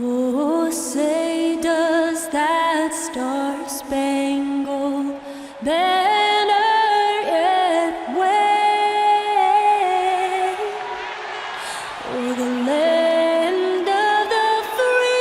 Oh, say does that star-spangled banner yet wave o'er the land of the free?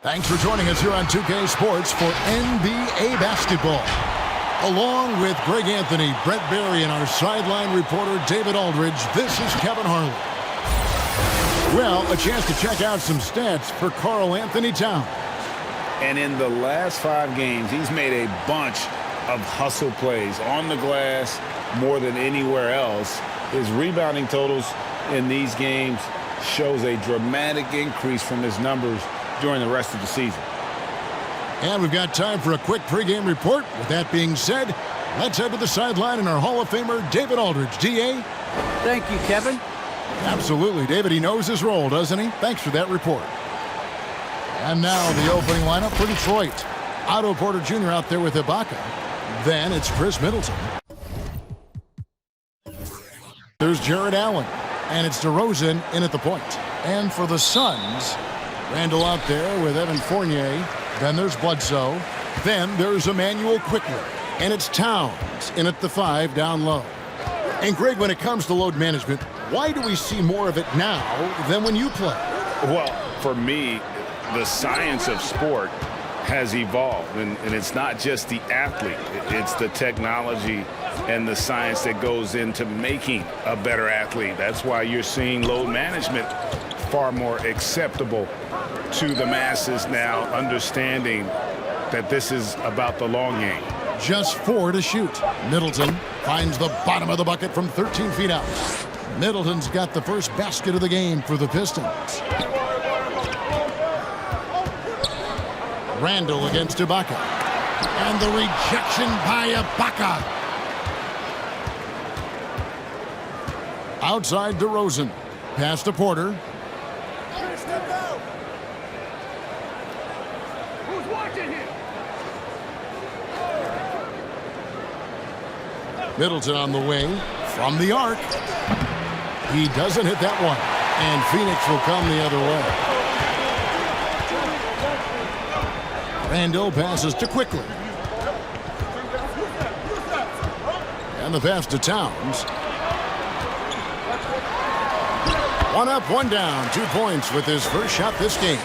Thanks for joining us here on 2K Sports for NBA basketball. Along with Greg Anthony, Brett Barry, and our sideline reporter David Aldridge, this is Kevin Harlan. Well, a chance to check out some stats for Karl Anthony Towns. And in the last 5 games, he's made a bunch of hustle plays on the glass more than anywhere else. His rebounding totals in these games shows a dramatic increase from his numbers during the rest of the season. And we've got time for a quick pregame report. With that being said, let's head to the sideline and our Hall of Famer, David Aldridge. D.A.? Thank you, Kevin. Absolutely, David. He knows his role, doesn't he? Thanks for that report. And now the opening lineup for Detroit. Otto Porter Jr. out there with Ibaka. Then it's Chris Middleton. There's Jared Allen. And it's DeRozan in at the point. And for the Suns, Randall out there with Evan Fournier. Then there's Bledsoe. Then there's Emmanuel Quickly. And it's Towns in at the 5 down low. And Greg, when it comes to load management, why do we see more of it now than when you play? Well, for me, the science of sport has evolved. And it's not just the athlete. It's the technology and the science that goes into making a better athlete. That's why you're seeing load management far more acceptable to the masses now, understanding that this is about the long game. Just 4 to shoot. Middleton finds the bottom of the bucket from 13 feet out. Middleton's got the first basket of the game for the Pistons. Randall against Ibaka. And the rejection by Ibaka. Outside DeRozan. Pass to Porter. Middleton on the wing from the arc. He doesn't hit that one. And Phoenix will come the other way. Randall passes to Quickly. And the pass to Towns. 1 up, 1 down. 2 points with his first shot this game.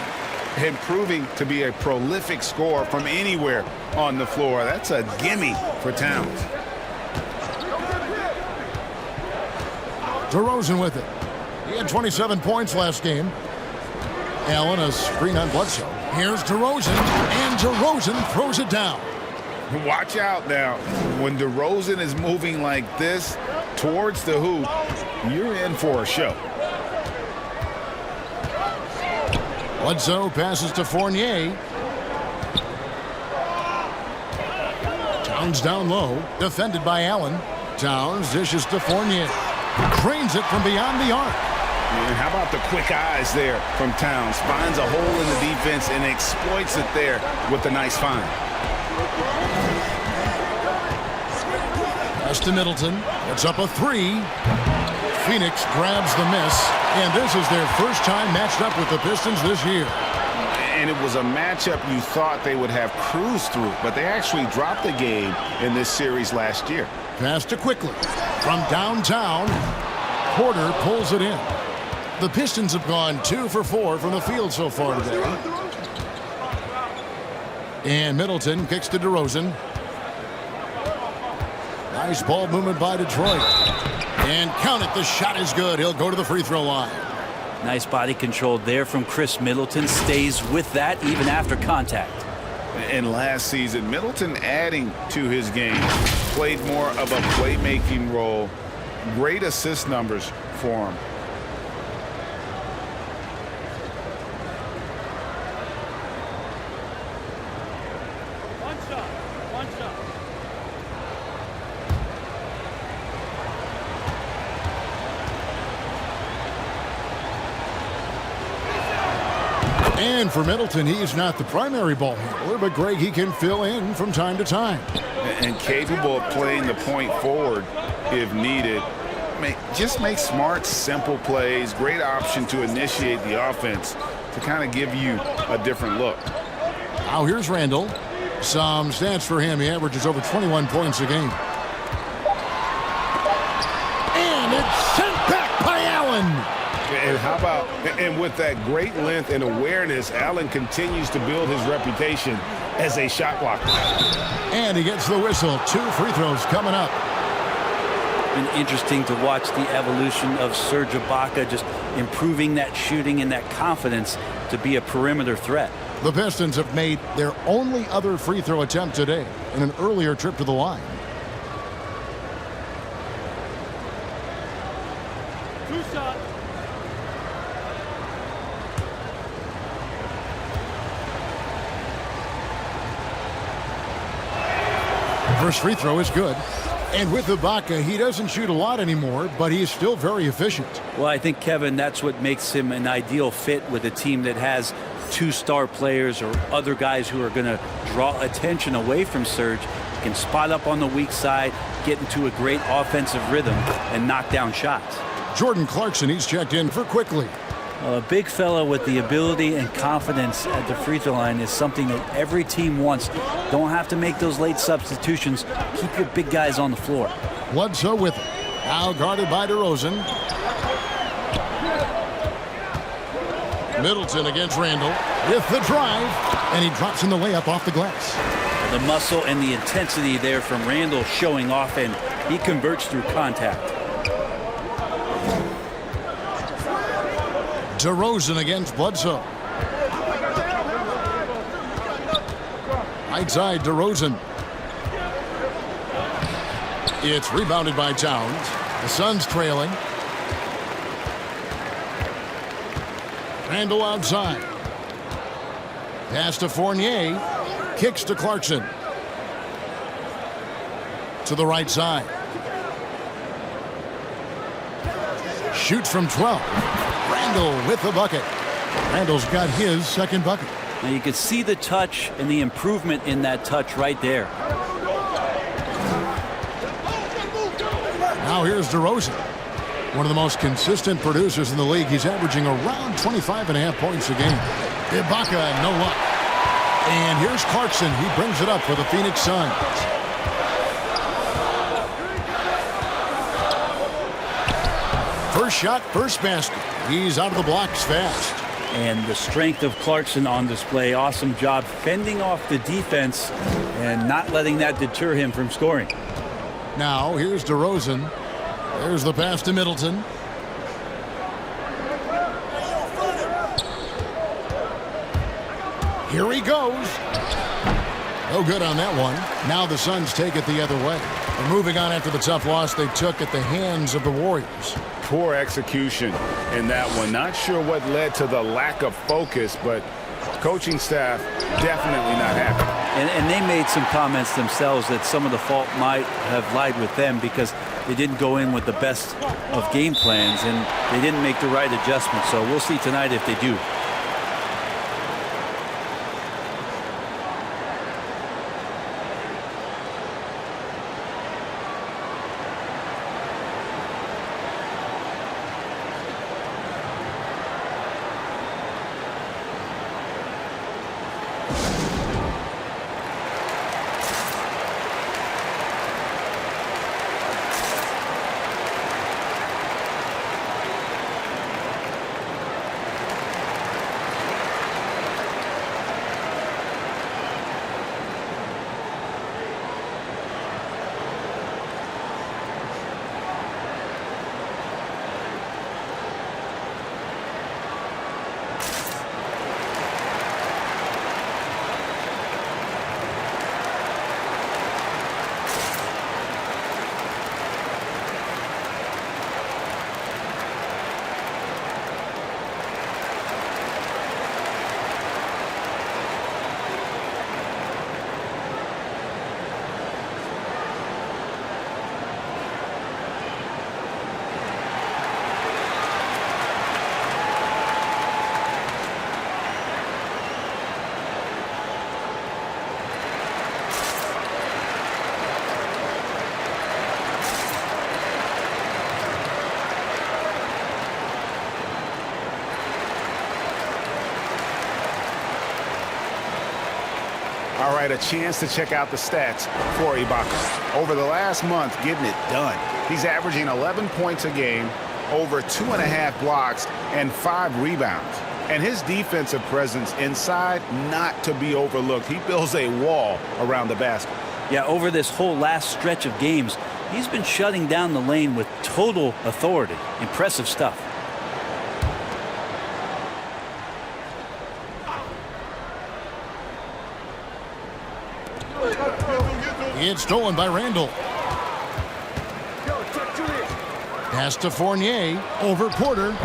And proving to be a prolific scorer from anywhere on the floor. That's a gimme for Towns. DeRozan with it. He had 27 points last game. Allen, a screen on Bledsoe. Here's DeRozan, and DeRozan throws it down. Watch out now. When DeRozan is moving like this towards the hoop, you're in for a show. Bledsoe passes to Fournier. Towns down low, defended by Allen. Towns dishes to Fournier. Cranes it from beyond the arc. And how about the quick eyes there from Towns? Finds a hole in the defense and exploits it there with a nice find. Pass to Middleton. It's up a 3. Phoenix grabs the miss. And this is their first time matched up with the Pistons this year. And it was a matchup you thought they would have cruised through, but they actually dropped the game in this series last year. Pass to Quickly. From downtown, Porter pulls it in. The Pistons have gone 2 for 4 from the field so far today. And Middleton kicks to DeRozan. Nice ball movement by Detroit. And count it, the shot is good. He'll go to the free throw line. Nice body control there from Chris Middleton. Stays with that even after contact. And last season, Middleton adding to his game, played more of a playmaking role. Great assist numbers for him. One shot. And for Middleton, he's not the primary ball handler, but Greg, he can fill in from time to time. And capable of playing the point forward if needed. Just make smart, simple plays. Great option to initiate the offense to kind of give you a different look. Now here's Randall. Some stats for him. He averages over 21 points a game. And it's sent back by Allen. And how about, and with that great length and awareness, Allen continues to build his reputation as a shot blocker. And he gets the whistle. 2 free throws coming up. Been interesting to watch the evolution of Serge Ibaka, just improving that shooting and that confidence to be a perimeter threat. The Pistons have made their only other free throw attempt today in an earlier trip to the line. Two shots. First free throw is good. And with Ibaka, he doesn't shoot a lot anymore, but he's still very efficient. Well, I think, Kevin, that's what makes him an ideal fit with a team that has 2 star players or other guys who are going to draw attention away from Serge. He can spot up on the weak side, get into a great offensive rhythm, and knock down shots. Jordan Clarkson, he's checked in for quickly. A big fella with the ability and confidence at the free throw line is something that every team wants. Don't have to make those late substitutions. Keep your big guys on the floor. Bledsoe with it. Now guarded by DeRozan. Middleton against Randall with the drive. And he drops in the layup off the glass. The muscle and the intensity there from Randall showing off, and he converts through contact. DeRozan against Bledsoe. Right side, DeRozan. It's rebounded by Towns. The Suns trailing. Randall outside. Pass to Fournier. Kicks to Clarkson. To the right side. Shoots from 12. Randall with the bucket. Randall's got his second bucket. Now you can see the touch and the improvement in that touch right there. Now here's DeRozan. One of the most consistent producers in the league. He's averaging around 25.5 points a game. Ibaka, no luck. And here's Clarkson. He brings it up for the Phoenix Suns. First shot, first basket. He's out of the blocks fast. And the strength of Clarkson on display. Awesome job fending off the defense and not letting that deter him from scoring. Now here's DeRozan. There's the pass to Middleton. Here he goes. No good on that one. Now the Suns take it the other way. They're moving on after the tough loss they took at the hands of the Warriors. Poor execution in that one. Not sure what led to the lack of focus, but coaching staff definitely not happy. And they made some comments themselves that some of the fault might have lied with them because they didn't go in with the best of game plans and they didn't make the right adjustments. So we'll see tonight if they do. All right, a chance to check out the stats for Ibaka. Over the last month, getting it done. He's averaging 11 points a game, over 2.5 blocks, and 5 rebounds. And his defensive presence inside, not to be overlooked. He builds a wall around the basket. Yeah, over this whole last stretch of games, he's been shutting down the lane with total authority. Impressive stuff. It's stolen by Randall. Pass to Fournier over Porter.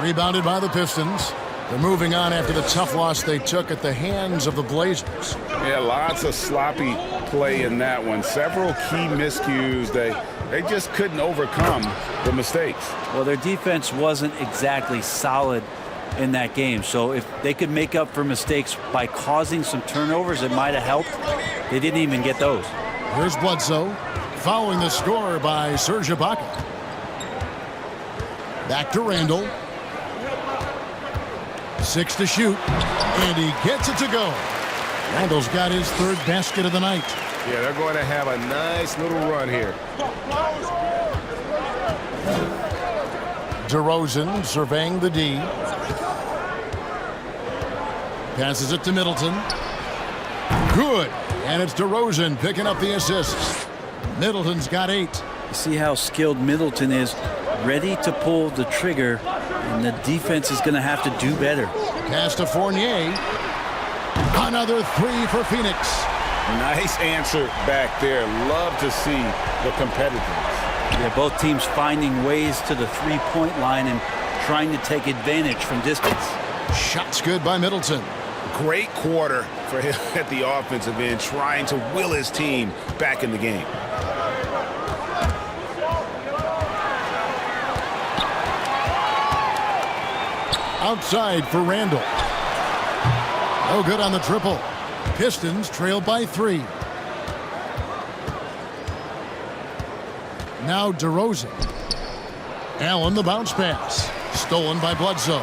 Rebounded by the Pistons. They're moving on after the tough loss they took at the hands of the Blazers. Yeah, lots of sloppy play in that one. Several key miscues. They just couldn't overcome the mistakes. Well, their defense wasn't exactly solid in that game. So if they could make up for mistakes by causing some turnovers, it might have helped. They didn't even get those. Here's Bledsoe following the score by Serge Ibaka. Back to Randall. 6 to shoot, and he gets it to go. Randall's got his 3rd basket of the night. Yeah, they're going to have a nice little run here. DeRozan surveying the D. Passes it to Middleton. Good. And it's DeRozan picking up the assist. Middleton's got 8. You see how skilled Middleton is, ready to pull the trigger, and the defense is going to have to do better. Pass to Fournier. Another 3 for Phoenix. Nice answer back there. Love to see the competitiveness. Yeah, both teams finding ways to the three-point line and trying to take advantage from distance. Shots good by Middleton. Great quarter for him at the offensive end, trying to will his team back in the game. Outside for Randall. No good on the triple. Pistons trail by 3. Now DeRozan. Allen the bounce pass. Stolen by Bledsoe.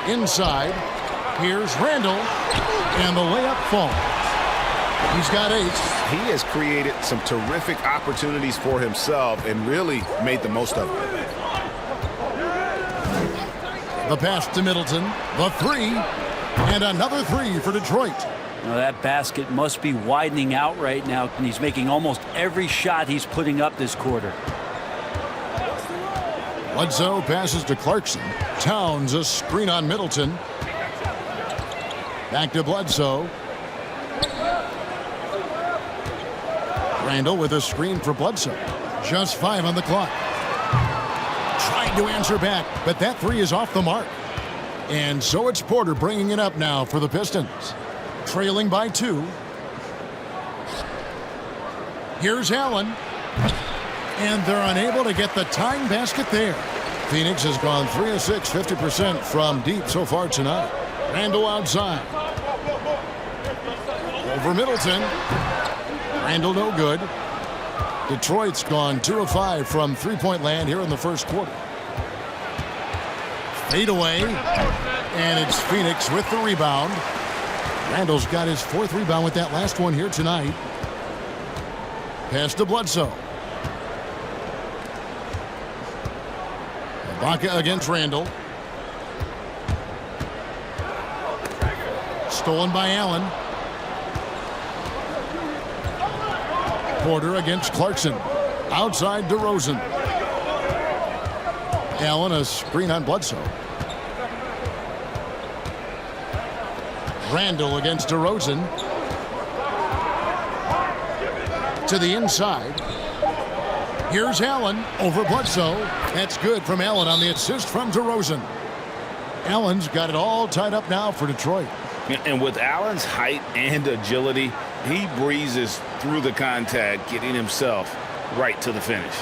Inside. Here's Randall. And the layup falls. He's got 8. He has created some terrific opportunities for himself and really made the most of it. The pass to Middleton. The 3. And another 3 for Detroit. Now that basket must be widening out right now, and he's making almost every shot he's putting up this quarter. Bledsoe passes to Clarkson. Towns a screen on Middleton. Back to Bledsoe. Randall with a screen for Bledsoe. Just 5 on the clock. Trying to answer back, but that 3 is off the mark. And so it's Porter bringing it up now for the Pistons. Trailing by 2. Here's Allen. And they're unable to get the tying basket there. Phoenix has gone 3 of 6, 50% from deep so far tonight. Randall outside. Over Middleton. Randall no good. Detroit's gone 2 of 5 from three-point land here in the first quarter. Fade away. And it's Phoenix with the rebound. Randall's got his 4th rebound with that last one here tonight. Pass to Bledsoe. Ibaka against Randall. Stolen by Allen. Porter against Clarkson. Outside DeRozan. Allen a screen on Bledsoe. Randall against DeRozan. To the inside. Here's Allen over Bledsoe. That's good from Allen on the assist from DeRozan. Allen's got it all tied up now for Detroit. And with Allen's height and agility, he breezes through the contact, getting himself right to the finish.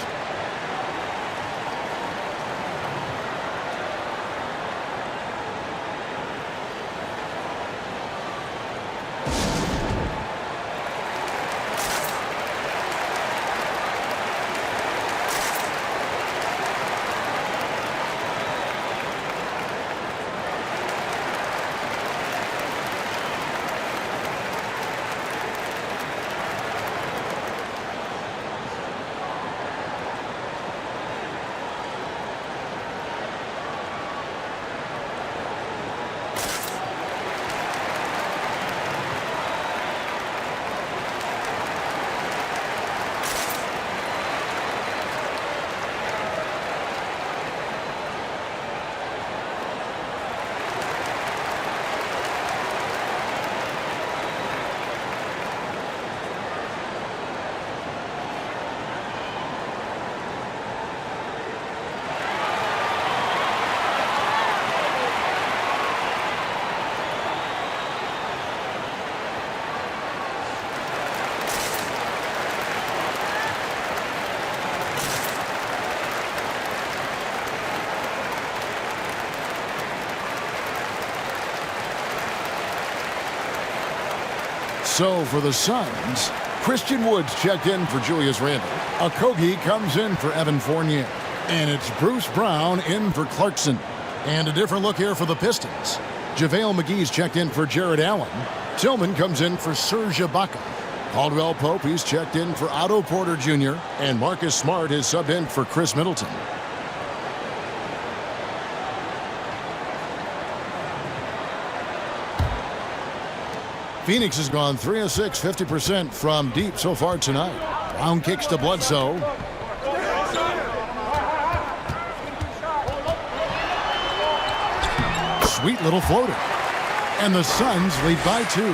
So for the Suns, Christian Woods checked in for Julius Randle. Okogie comes in for Evan Fournier. And it's Bruce Brown in for Clarkson. And a different look here for the Pistons. JaVale McGee's checked in for Jared Allen. Tillman comes in for Serge Ibaka. Caldwell Pope, he's checked in for Otto Porter Jr. And Marcus Smart is subbed in for Chris Middleton. Phoenix has gone 3 of 6, 50% from deep so far tonight. Brown kicks to Bledsoe. Sweet little floater. And the Suns lead by 2.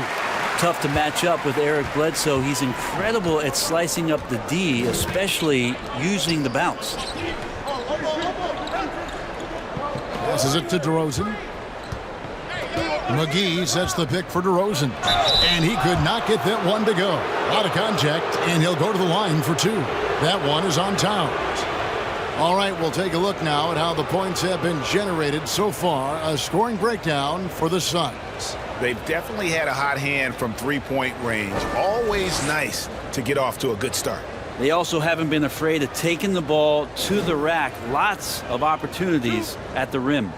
Tough to match up with Eric Bledsoe. He's incredible at slicing up the D, especially using the bounce. Passes it to DeRozan. McGee sets the pick for DeRozan. And he could not get that one to go. Out of contact, and he'll go to the line for 2. That one is on Towns. All right, we'll take a look now at how the points have been generated so far. A scoring breakdown for the Suns. They've definitely had a hot hand from three-point range. Always nice to get off to a good start. They also haven't been afraid of taking the ball to the rack. Lots of opportunities at the rim.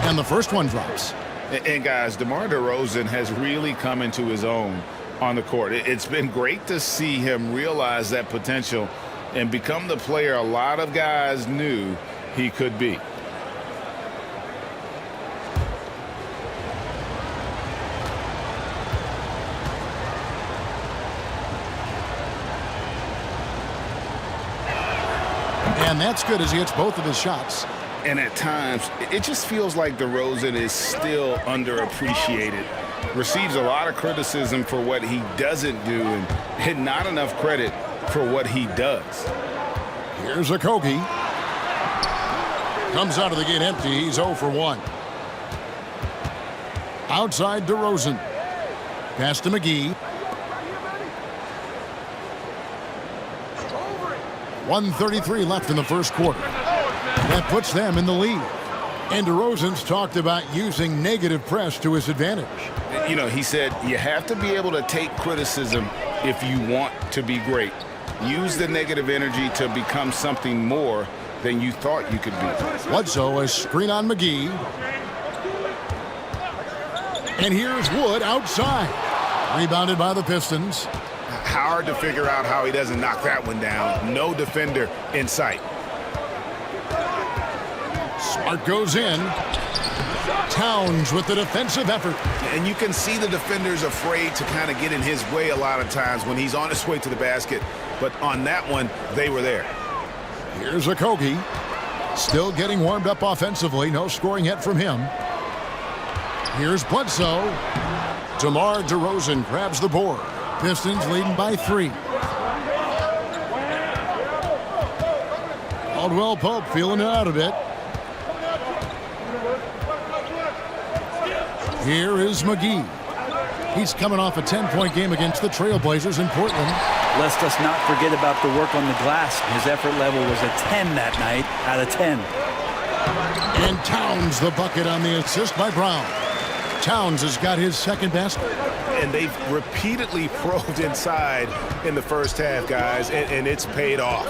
And the first one drops. And guys, DeMar DeRozan has really come into his own on the court. It's been great to see him realize that potential and become the player a lot of guys knew he could be. And that's good as he hits both of his shots. And at times, it just feels like DeRozan is still underappreciated. Receives a lot of criticism for what he doesn't do and not enough credit for what he does. Here's Okogie. Comes out of the gate empty. He's 0 for 1. Outside DeRozan. Pass to McGee. 1:33 left in the first quarter. That puts them in the lead. And DeRozan's talked about using negative press to his advantage. You know, he said you have to be able to take criticism if you want to be great. Use the negative energy to become something more than you thought you could be. Bledsoe, a screen on McGee. And here's Wood outside. Rebounded by the Pistons. Hard to figure out how he doesn't knock that one down. No defender in sight. Smart goes in. Towns with the defensive effort. And you can see the defenders afraid to kind of get in his way a lot of times when he's on his way to the basket. But on that one, they were there. Here's Okogie. Still getting warmed up offensively. No scoring yet from him. Here's Bledsoe. DeMar DeRozan grabs the board. Pistons leading by 3. Caldwell Pope feeling it out a bit. Here is McGee. He's coming off a 10-point game against the Trailblazers in Portland. Let's just not forget about the work on the glass. His effort level was a 10 that night out of 10. And Towns the bucket on the assist by Brown. Towns has got his second basket. And they've repeatedly probed inside in the first half, guys, and it's paid off.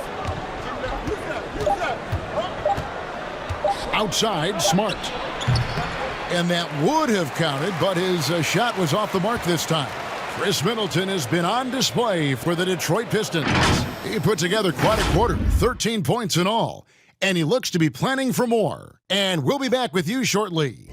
Outside, Smart. And that would have counted, but his shot was off the mark this time. Chris Middleton has been on display for the Detroit Pistons. He put together quite a quarter, 13 points in all, and he looks to be planning for more. And we'll be back with you shortly.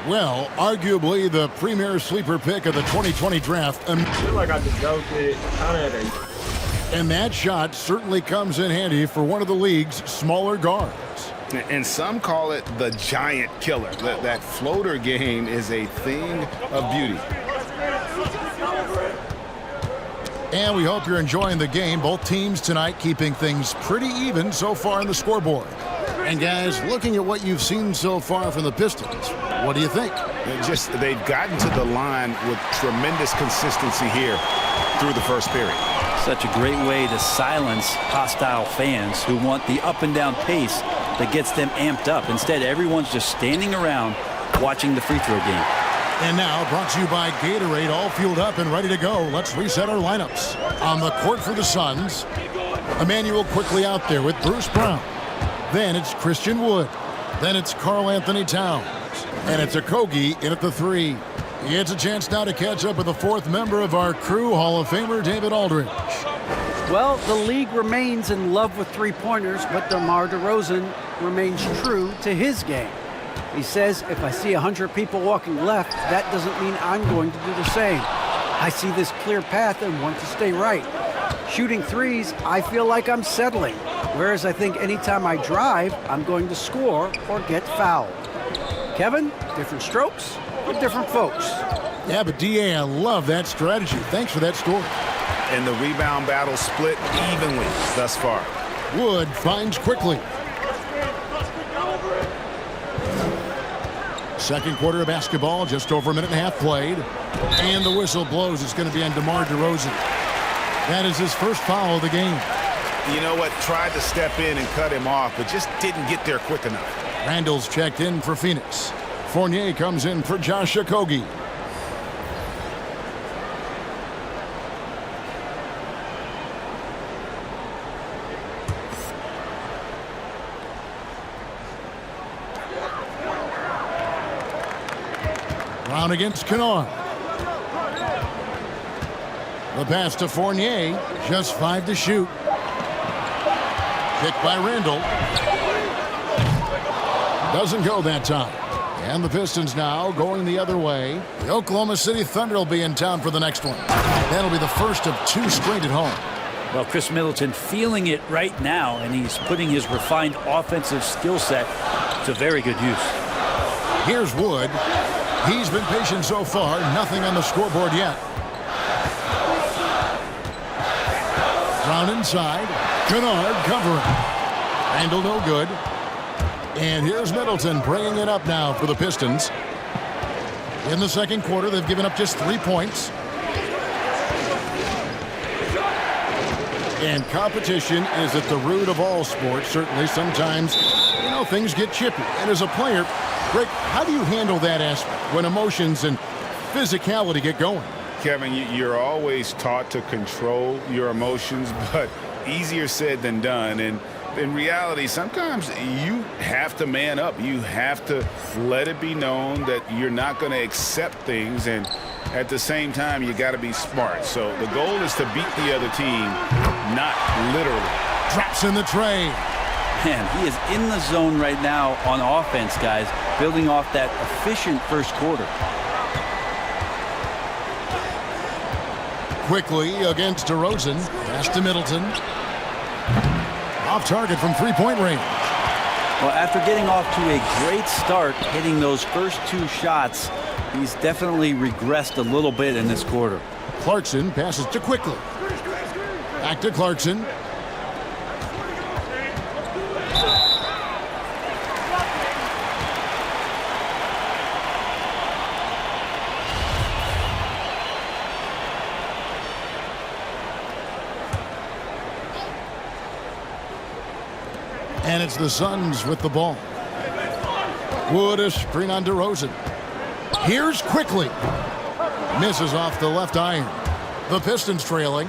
Well, arguably the premier sleeper pick of the 2020 draft. I feel like I just joked it. And that shot certainly comes in handy for one of the league's smaller guards. And some call it the giant killer. That floater game is a thing of beauty. And we hope you're enjoying the game. Both teams tonight keeping things pretty even so far in the scoreboard. And guys, looking at what you've seen so far from the Pistons, what do you think? They've gotten to the line with tremendous consistency here through the first period. Such a great way to silence hostile fans who want the up and down pace that gets them amped up. Instead, everyone's just standing around watching the free throw game. And now, brought to you by Gatorade, all fueled up and ready to go. Let's reset our lineups. On the court for the Suns, Emmanuel quickly out there with Bruce Brown. Then it's Christian Wood. Then it's Karl Anthony Towns. And it's Okogie in at the 3. He gets a chance now to catch up with the 4th member of our crew, Hall of Famer David Aldridge. Well, the league remains in love with three-pointers, but DeMar DeRozan remains true to his game. He says, if I see 100 people walking left, that doesn't mean I'm going to do the same. I see this clear path and want to stay right. Shooting threes, I feel like I'm settling, whereas I think anytime I drive, I'm going to score or get fouled. Kevin, different strokes for different folks. Yeah, but D.A., I love that strategy. Thanks for that story. And the rebound battle split evenly thus far. Wood finds quickly. Second quarter of basketball, just over a minute and a half played. And the whistle blows. It's going to be on DeMar DeRozan. That is his first foul of the game. You know what? Tried to step in and cut him off, but just didn't get there quick enough. Randall's checked in for Phoenix. Fournier comes in for Josh Okogie. Brown against Kennard. The pass to Fournier, just 5 to shoot. Picked by Randall. Doesn't go that time. And the Pistons now going the other way. The Oklahoma City Thunder will be in town for the next one. That'll be the first of 2 straight at home. Well, Chris Middleton feeling it right now, and he's putting his refined offensive skill set to very good use. Here's Wood. He's been patient so far. Nothing on the scoreboard yet. Brown inside. Kennard covering. Randall no good. And here's Middleton bringing it up now for the Pistons. In the second quarter, they've given up just 3 points. And competition is at the root of all sports. Certainly, sometimes, things get chippy. And as a player, Greg, how do you handle that aspect when emotions and physicality get going? Kevin, you're always taught to control your emotions, but easier said than done. And in reality, sometimes you have to man up. You have to let it be known that you're not going to accept things. And at the same time, you got to be smart. So the goal is to beat the other team, not literally. Drops in the tray. Man, he is in the zone right now on offense, guys, building off that efficient first quarter. Quickly against DeRozan. Pass to Middleton. Off target from three-point range. Well, after getting off to a great start, hitting those first 2 shots, he's definitely regressed a little bit in this quarter. Clarkson passes to Quickly. Back to Clarkson. And it's the Suns with the ball. Wood a screen on DeRozan. Here's Quickly. Misses off the left iron. The Pistons trailing.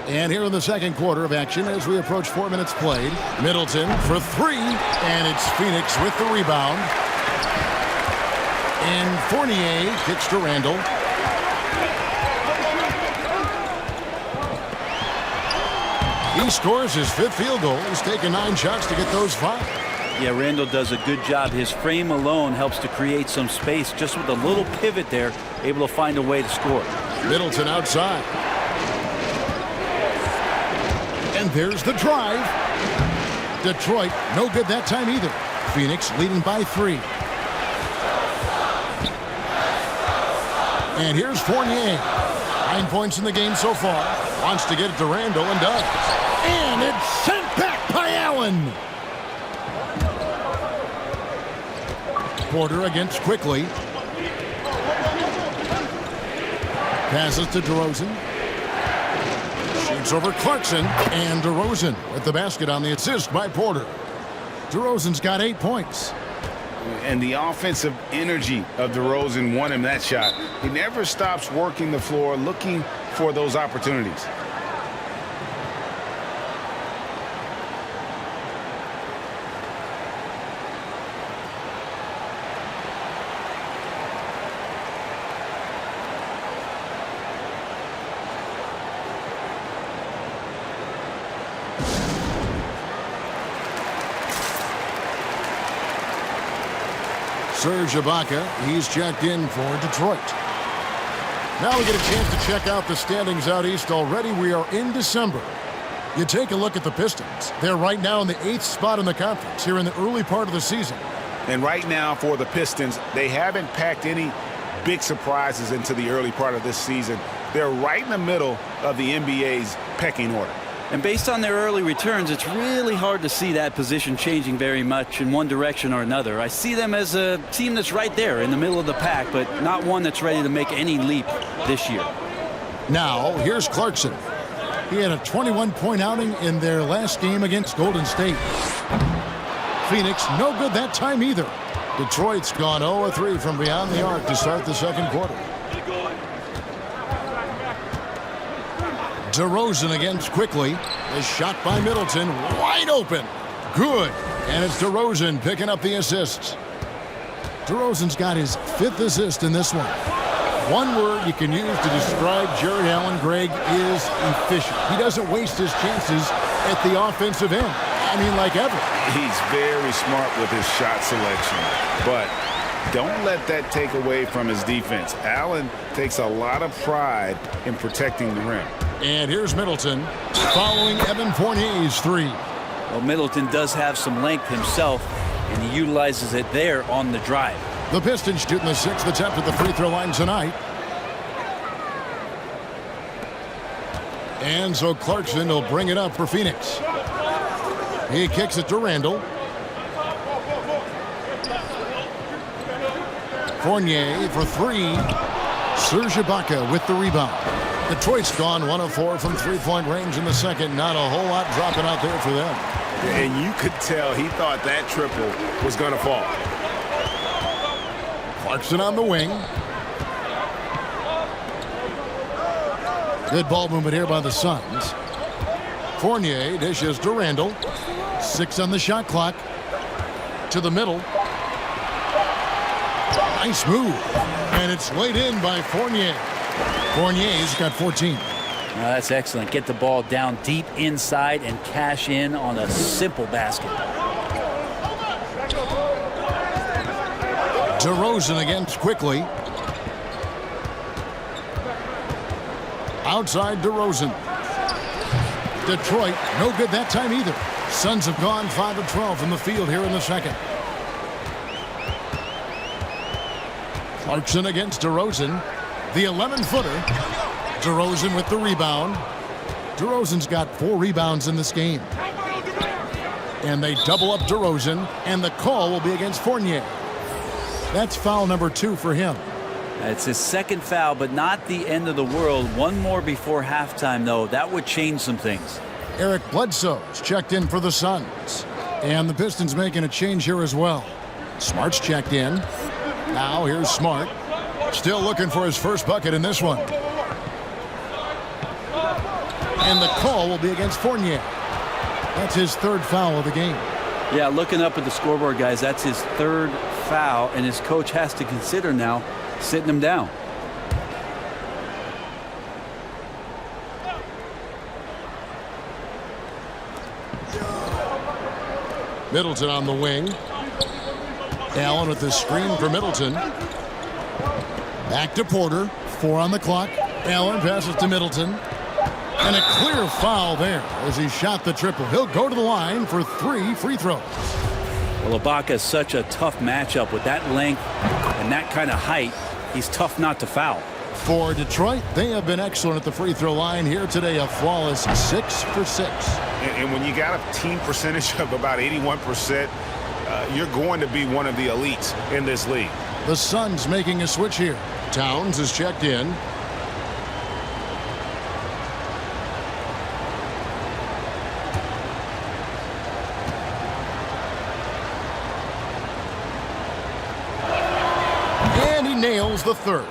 And here in the second quarter of action as we approach 4 minutes played. Middleton for 3. And it's Phoenix with the rebound. And Fournier kicks to Randall. He scores his 5th field goal. He's taken 9 shots to get those 5. Yeah, Randall does a good job. His frame alone helps to create some space. Just with a little pivot there, able to find a way to score. Middleton outside. And there's the drive. Detroit, no good that time either. Phoenix leading by 3. And here's Fournier. 9 points in the game so far. Wants to get it to Randall and does. And it's sent back by Allen. Porter against Quickly. Passes to DeRozan. Shoots over Clarkson. And DeRozan with the basket on the assist by Porter. DeRozan's got 8 points. And the offensive energy of DeRozan won him that shot. He never stops working the floor, looking for those opportunities. Serge Ibaka, he's checked in for Detroit. Now we get a chance to check out the standings out east. Already we are in December. You take a look at the Pistons. They're right now in the 8th spot in the conference here in the early part of the season. And right now for the Pistons, they haven't packed any big surprises into the early part of this season. They're right in the middle of the NBA's pecking order. And based on their early returns, it's really hard to see that position changing very much in one direction or another. I see them as a team that's right there in the middle of the pack, but not one that's ready to make any leap this year. Now, here's Clarkson. He had a 21-point outing in their last game against Golden State. Phoenix, no good that time either. Detroit's gone 0-3 from beyond the arc to start the second quarter. DeRozan against Quickly. The shot by Middleton, wide open. Good. And it's DeRozan picking up the assists. DeRozan's got his 5th assist in this one. One word you can use to describe Jared Allen, Greg, is efficient. He doesn't waste his chances at the offensive end. I mean, like ever. He's very smart with his shot selection, but don't let that take away from his defense. Allen takes a lot of pride in protecting the rim. And here's Middleton following Evan Fournier's 3. Well, Middleton does have some length himself, and he utilizes it there on the drive. The Pistons shooting the 6th attempt at the free throw line tonight. And so Clarkson will bring it up for Phoenix. He kicks it to Randall. Fournier for 3. Serge Ibaka with the rebound. Detroit's gone 1 of 4 from three-point range in the second. Not a whole lot dropping out there for them. And you could tell he thought that triple was going to fall. Clarkson on the wing. Good ball movement here by the Suns. Fournier dishes to Randall. 6 on the shot clock. To the middle. Nice move. And it's laid in by Fournier. Fournier's got 14. That's excellent. Get the ball down deep inside and cash in on a simple basket. DeRozan against Quickly. Outside DeRozan. Detroit, no good that time either. Suns have gone 5 of 12 from the field here in the second. Clarkson against DeRozan. The 11-footer. DeRozan with the rebound. DeRozan's got 4 rebounds in this game. And they double up DeRozan, and the call will be against Fournier. That's foul number 2 for him. It's his 2nd foul, but not the end of the world. One more before halftime, though. That would change some things. Eric Bledsoe's checked in for the Suns. And the Pistons making a change here as well. Smart's checked in. Now here's Smart. Still looking for his first bucket in this one. And the call will be against Fournier. That's his 3rd foul of the game. Yeah, looking up at the scoreboard, guys, that's his 3rd foul, and his coach has to consider now sitting him down. Middleton on the wing. Allen with the screen for Middleton. Back to Porter. 4 on the clock. Allen passes to Middleton. And a clear foul there as he shot the triple. He'll go to the line for 3 free throws. Well, Ibaka is such a tough matchup with that length and that kind of height. He's tough not to foul. For Detroit, they have been excellent at the free throw line here today, a flawless 6 for 6. And when you got a team percentage of about 81%, you're going to be one of the elites in this league. The Suns making a switch here. Towns is checked in. And he nails the third.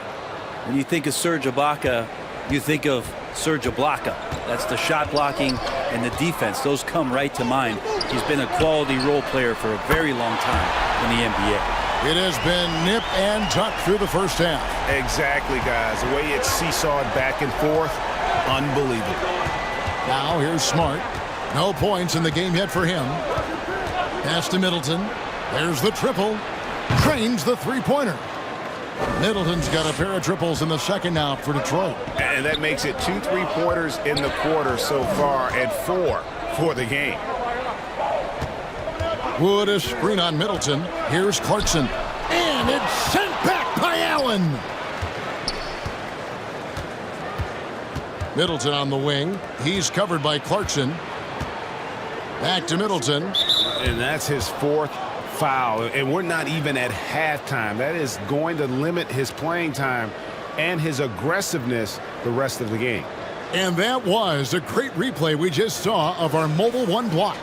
When you think of Serge Ibaka, you think of Serge Ibaka. That's the shot blocking and the defense. Those come right to mind. He's been a quality role player for a very long time in the NBA. It has been nip and tuck through the first half. Exactly, guys. The way it's seesawed back and forth, unbelievable. Now here's Smart. No points in the game yet for him. Pass to Middleton. There's the triple. Drains the three-pointer. Middleton's got a pair of triples in the second now for Detroit. And that makes it 2 3-pointers in the quarter so far and 4 for the game. Wood a screen on Middleton. Here's Clarkson. And it's sent back by Allen. Middleton on the wing. He's covered by Clarkson. Back to Middleton. And that's his 4th foul. And we're not even at halftime. That is going to limit his playing time and his aggressiveness the rest of the game. And that was a great replay we just saw of our Mobile One block.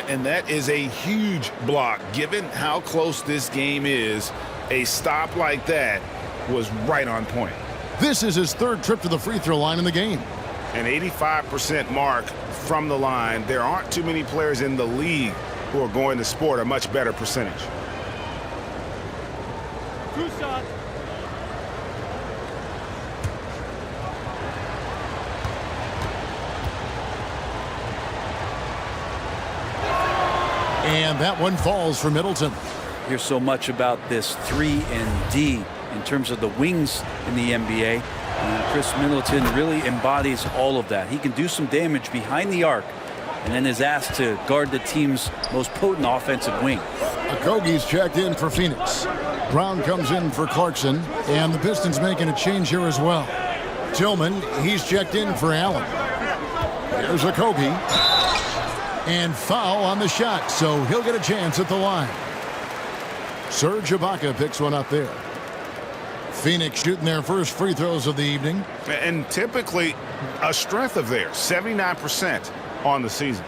And that is a huge block. Given how close this game is, a stop like that was right on point. This is his 3rd trip to the free throw line in the game. An 85% mark from the line. There aren't too many players in the league who are going to sport a much better percentage. 2 shots. And that one falls for Middleton. Here's so much about this 3 and D in terms of the wings in the NBA. And Chris Middleton really embodies all of that. He can do some damage behind the arc and then is asked to guard the team's most potent offensive wing. Okogie's checked in for Phoenix. Brown comes in for Clarkson, and the Pistons making a change here as well. Tillman, he's checked in for Allen. There's Okogie. And foul on the shot, so he'll get a chance at the line. Serge Ibaka picks one up there. Phoenix shooting their first free throws of the evening. And typically a strength of theirs, 79% on the season.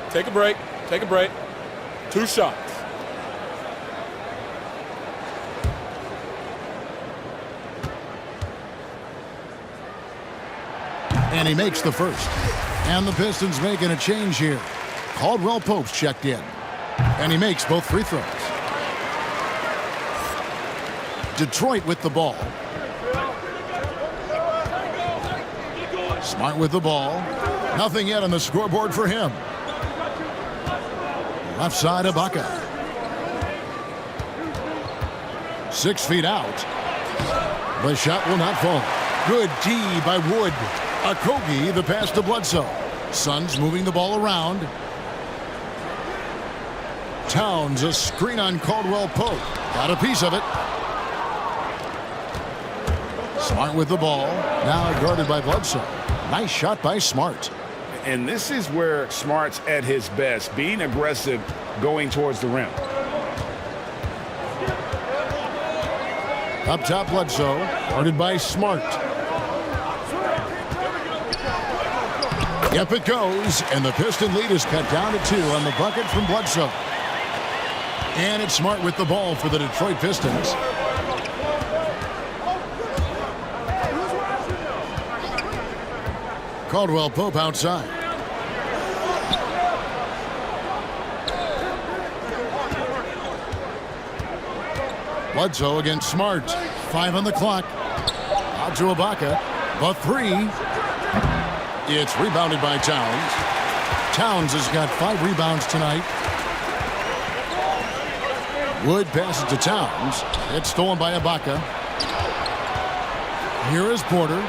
Take a break. Take a break. 2 shots. And he makes the first. And the Pistons making a change here. Caldwell Pope's checked in. And he makes both free throws. Detroit with the ball. Smart with the ball. Nothing yet on the scoreboard for him. Left side Ibaka. 6 feet out. The shot will not fall. Good D by Wood. Okogie, the pass to Bledsoe. Suns moving the ball around. Towns, a screen on Caldwell Pope. Got a piece of it. Smart with the ball. Now guarded by Bledsoe. Nice shot by Smart. And this is where Smart's at his best, being aggressive, going towards the rim. Up top Bledsoe, guarded by Smart. Yep, it goes, and the Piston lead is cut down to 2 on the bucket from Bledsoe. And it's Smart with the ball for the Detroit Pistons. Caldwell Pope outside. Bledsoe against Smart. 5 on the clock. Out to Ibaka. The 3. It's rebounded by Towns. Towns has got 5 rebounds tonight. Wood passes to Towns. It's stolen by Ibaka. Here is Porter.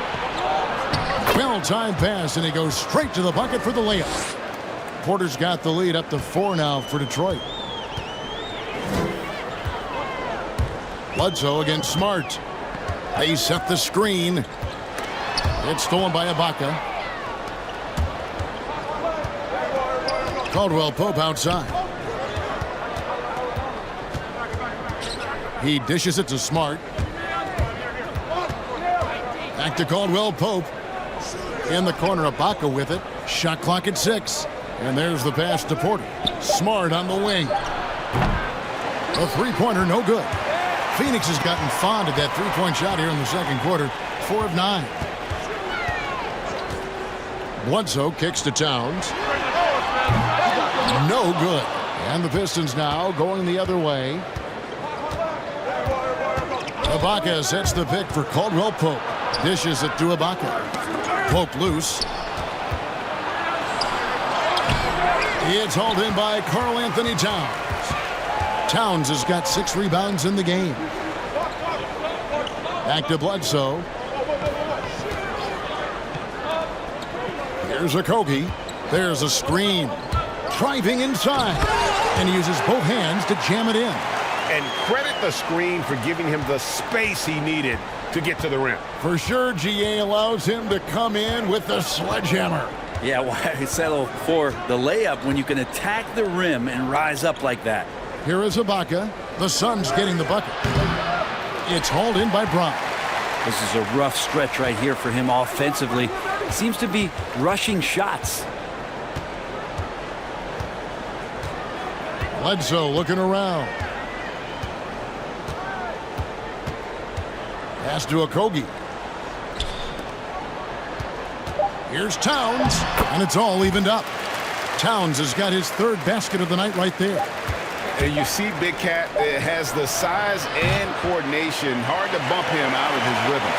Well-timed pass, and he goes straight to the bucket for the layup. Porter's got the lead up to 4 now for Detroit. Bledsoe against Smart. They set the screen. It's stolen by Ibaka. Caldwell Pope outside. He dishes it to Smart. Back to Caldwell Pope. In the corner, Ibaka with it. Shot clock at 6. And there's the pass to Porter. Smart on the wing. A three-pointer, no good. Phoenix has gotten fond of that three-point shot here in the second quarter. 4 of 9. Bledsoe kicks to Towns. No good. And the Pistons now going the other way. Ibaka sets the pick for Caldwell Pope. Dishes it to Ibaka. Pope loose. It's hauled in by Karl Anthony Towns. Towns has got 6 rebounds in the game. Back to Bledsoe. Here's a Kogi. There's a screen. Driving inside. And he uses both hands to jam it in. And credit the screen for giving him the space he needed to get to the rim. For sure, GA allows him to come in with the sledgehammer. Yeah, why settle for the layup when you can attack the rim and rise up like that? Here is Ibaka. The Suns getting the bucket. It's hauled in by Brown. This is a rough stretch right here for him offensively. Seems to be rushing shots. Bledsoe looking around. Pass to Okogie. Here's Towns, and it's all evened up. Towns has got his 3rd basket of the night right there. And you see Big Cat has the size and coordination. Hard to bump him out of his rhythm.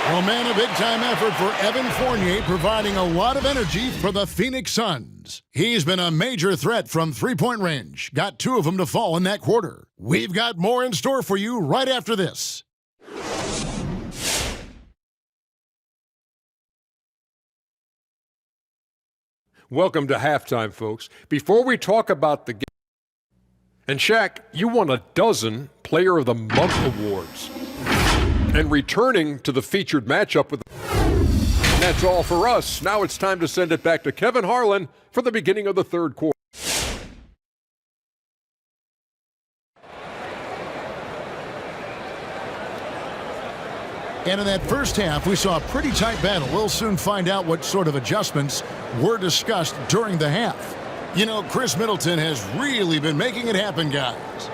Well, man, a big-time effort for Evan Fournier, providing a lot of energy for the Phoenix Suns. He's been a major threat from three-point range. Got 2 of them to fall in that quarter. We've got more in store for you right after this. Welcome to halftime, folks. Before we talk about the game, and Shaq, you won a dozen Player of the Month awards. And returning to the featured matchup with. And that's all for us. Now it's time to send it back to Kevin Harlan for the beginning of the third quarter. And in that first half, we saw a pretty tight battle. We'll soon find out what sort of adjustments were discussed during the half. You know, Chris Middleton has really been making it happen, guys.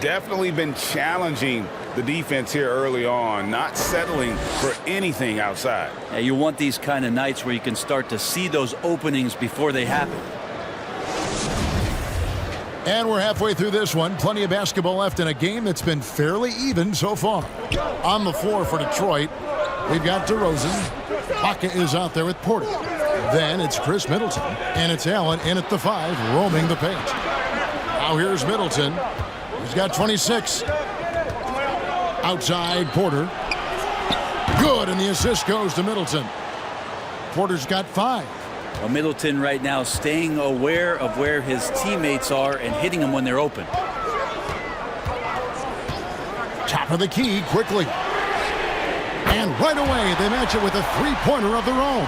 Definitely been challenging the defense here early on, not settling for anything outside. Yeah, you want these kind of nights where you can start to see those openings before they happen. And we're halfway through this one. Plenty of basketball left in a game that's been fairly even so far. On the floor for Detroit, we've got DeRozan. Ibaka is out there with Porter. Then it's Chris Middleton. And it's Allen in at the 5, roaming the paint. Now here's Middleton. He's got 26. Outside, Porter. Good, and the assist goes to Middleton. Porter's got 5. Well, Middleton right now staying aware of where his teammates are and hitting them when they're open. Top of the key quickly. And right away, they match it with a three-pointer of their own.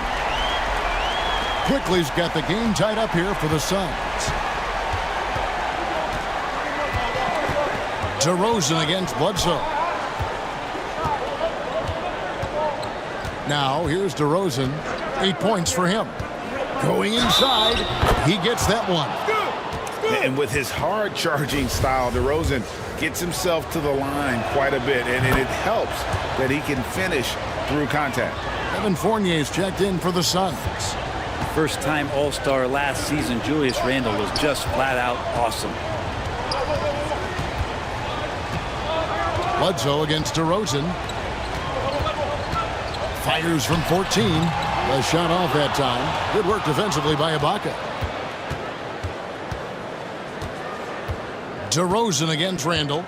Quickly's got the game tied up here for the Suns. DeRozan against Bledsoe. Now, here's DeRozan. 8 points for him. Going inside, he gets that one. And with his hard-charging style, DeRozan gets himself to the line quite a bit, and it helps that he can finish through contact. Evan Fournier's checked in for the Suns. First-time All-Star last season, Julius Randle was just flat-out awesome. Bledsoe against DeRozan. Fires from 14. The shot off that time. Good work defensively by Ibaka. DeRozan against Randle.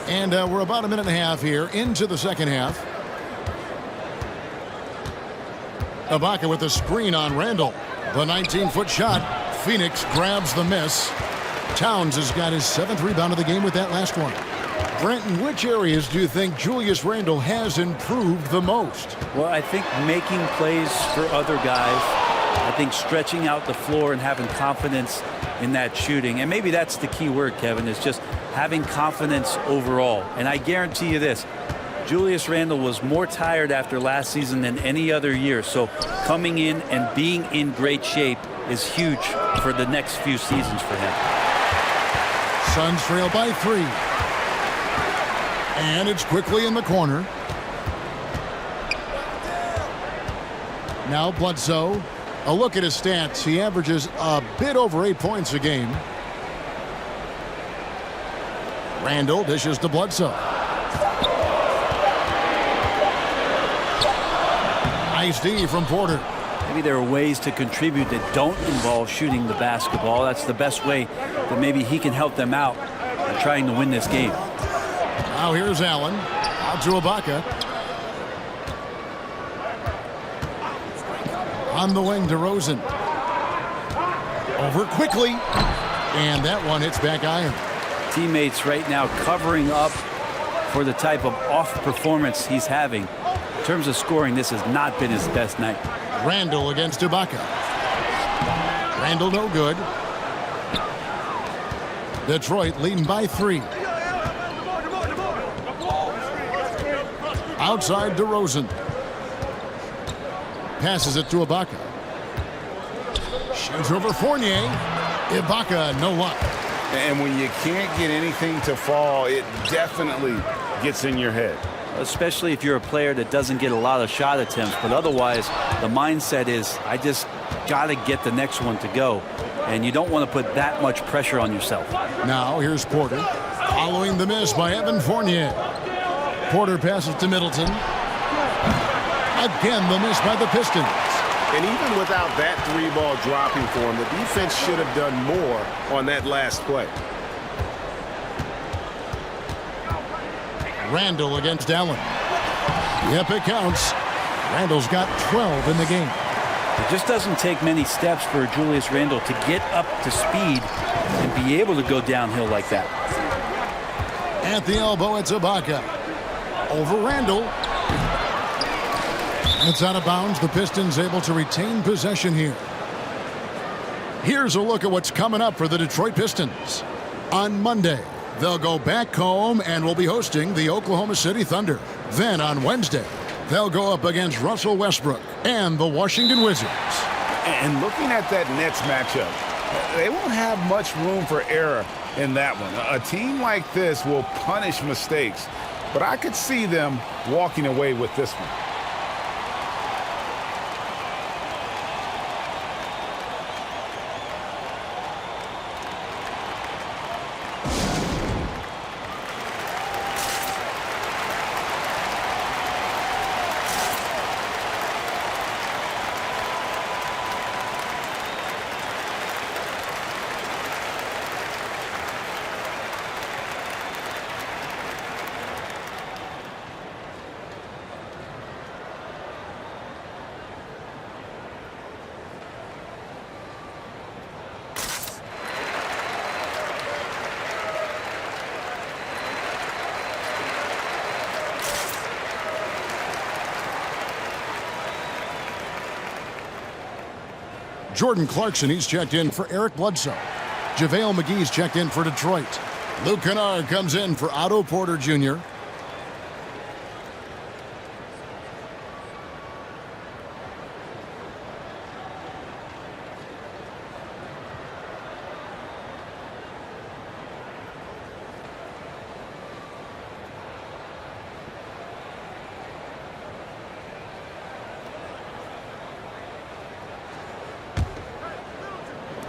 And we're about a minute and a half here into the second half. Ibaka with a screen on Randle. The 19-foot shot. Phoenix grabs the miss. Towns has got his 7th rebound of the game with that last one. Brent, in which areas do you think Julius Randle has improved the most? Well, I think making plays for other guys. I think stretching out the floor and having confidence in that shooting. And maybe that's the key word, Kevin, is just having confidence overall. And I guarantee you this, Julius Randle was more tired after last season than any other year. So coming in and being in great shape is huge for the next few seasons for him. Suns trail by 3. And it's quickly in the corner. Now Bledsoe. A look at his stats. He averages a bit over 8 points a game. Randle dishes to Bledsoe. Nice D from Porter. Maybe there are ways to contribute that don't involve shooting the basketball. That's the best way that maybe he can help them out in trying to win this game. Now here's Allen. Out to Ibaka. On the wing to Rosen. Over quickly. And that one hits back iron. Teammates right now covering up for the type of off performance he's having. In terms of scoring, this has not been his best night. Randle against Ibaka. Randle no good. Detroit leading by 3. Outside DeRozan. Passes it to Ibaka. Shoots over Fournier. Ibaka, no luck. And when you can't get anything to fall, it definitely gets in your head. Especially if you're a player that doesn't get a lot of shot attempts. But otherwise, the mindset is, I just got to get the next one to go. And you don't want to put that much pressure on yourself. Now here's Porter. Following the miss by Evan Fournier. Porter passes to Middleton. Again, the miss by the Pistons. And even without that 3-ball dropping for him, the defense should have done more on that last play. Randle against Allen. Yep, it counts. Randle's got 12 in the game. It just doesn't take many steps for Julius Randle to get up to speed and be able to go downhill like that. At the elbow, it's Ibaka. Over Randle. It's out of bounds. The Pistons able to retain possession here. Here's a look at what's coming up for the Detroit Pistons. On Monday, they'll go back home and will be hosting the Oklahoma City Thunder. Then on Wednesday, they'll go up against Russell Westbrook and the Washington Wizards. And looking at that Nets matchup, they won't have much room for error in that one. A team like this will punish mistakes, but I could see them walking away with this one. Jordan Clarkson, he's checked in for Eric Bledsoe. JaVale McGee's checked in for Detroit. Luke Kennard comes in for Otto Porter Jr.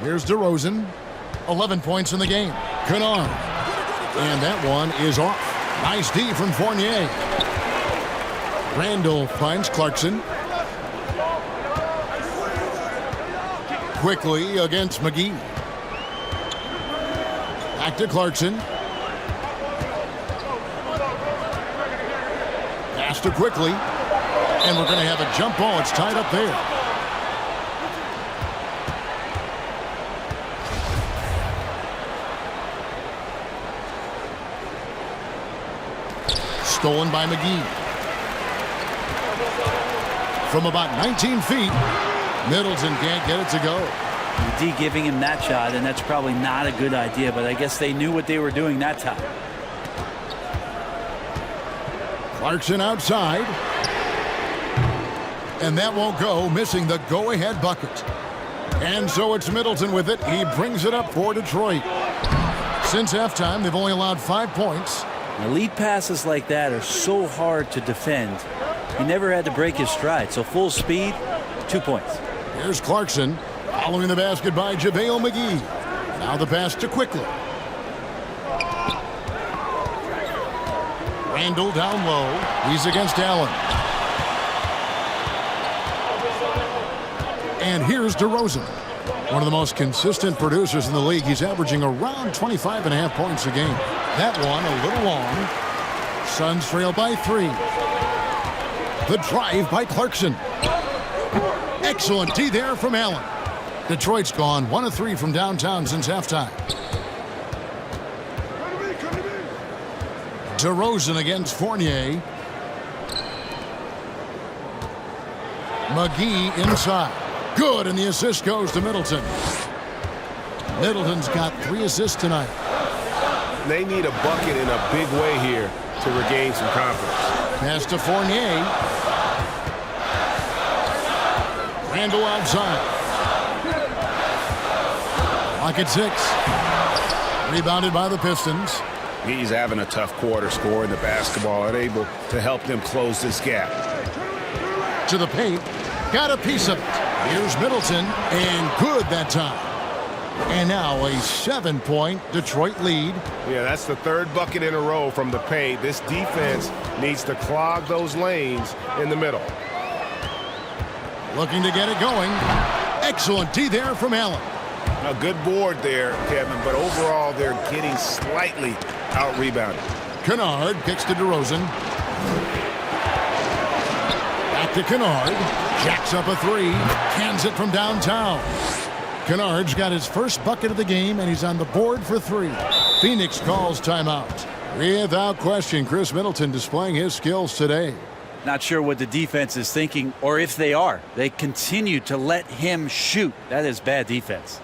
Here's DeRozan. 11 points in the game. Kennard. And that one is off. Nice D from Fournier. Randle finds Clarkson. Quickly against McGee. Back to Clarkson. Pass to Quickly. And we're going to have a jump ball. It's tied up there. Stolen by McGee. From about 19 feet, Middleton can't get it to go. The D giving him that shot, and that's probably not a good idea, but I guess they knew what they were doing that time. Clarkson outside. And that won't go, missing the go-ahead bucket. And so it's Middleton with it. He brings it up for Detroit. Since halftime, they've only allowed 5 points. Now, lead passes like that are so hard to defend. He never had to break his stride, so full speed, 2 points. Here's Clarkson, following the basket by JaVale McGee. Now the pass to Quickly. Randall down low. He's against Allen. And here's DeRozan, one of the most consistent producers in the league. He's averaging around 25.5 points a game. That one a little long. Suns trail by 3. The drive by Clarkson. Excellent D there from Allen. Detroit's gone 1 of 3 from downtown since halftime. DeRozan against Fournier. McGee inside. Good, and the assist goes to Middleton. Middleton's got 3 assists tonight. They need a bucket in a big way here to regain some confidence. Pass to Fournier. Randall outside. Lock at 6. Rebounded by the Pistons. He's having a tough quarter, scoring the basketball, unable to help them close this gap. To the paint. Got a piece of it. Here's Middleton, and good that time. And now a 7-point Detroit lead. Yeah, that's the 3rd bucket in a row from the paint. This defense needs to clog those lanes in the middle. Looking to get it going. Excellent D there from Allen. A good board there, Kevin, but overall they're getting slightly out-rebounded. Kennard kicks to DeRozan. Back to Kennard. Jacks up a 3. Cans it from downtown. Kennard's got his first bucket of the game, and he's on the board for 3. Phoenix calls timeout. Without question, Chris Middleton displaying his skills today. Not sure what the defense is thinking, or if they are. They continue to let him shoot. That is bad defense.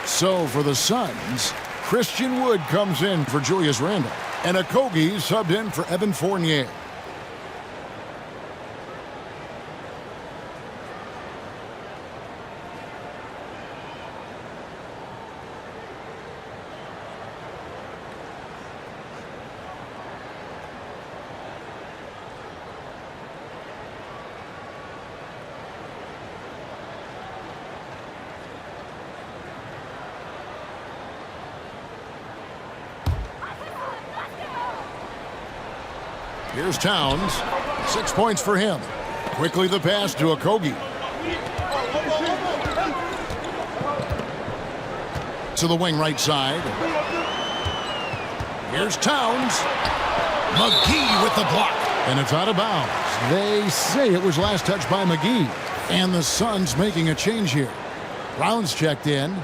So for the Suns, Christian Wood comes in for Julius Randle, and Okogie subbed in for Evan Fournier. Here's Towns. 6 points for him. Quickly the pass to Okogie. To the wing right side. Here's Towns. McGee with the block. And it's out of bounds. They say it was last touched by McGee. And the Suns making a change here. Brown's checked in.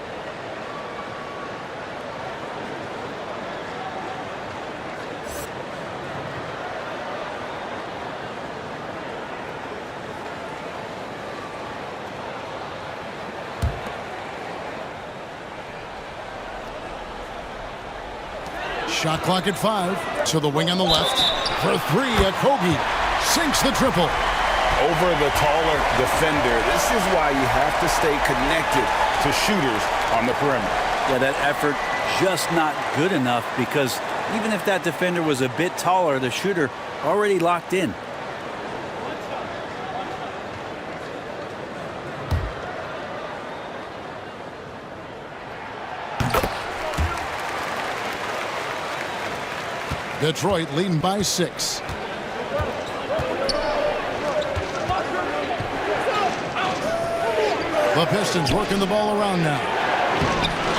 Shot clock at 5. To the wing on the left. For 3, Kobe sinks the triple. Over the taller defender. This is why you have to stay connected to shooters on the perimeter. Yeah, that effort just not good enough, because even if that defender was a bit taller, the shooter already locked in. Detroit leading by 6. The Pistons working the ball around now.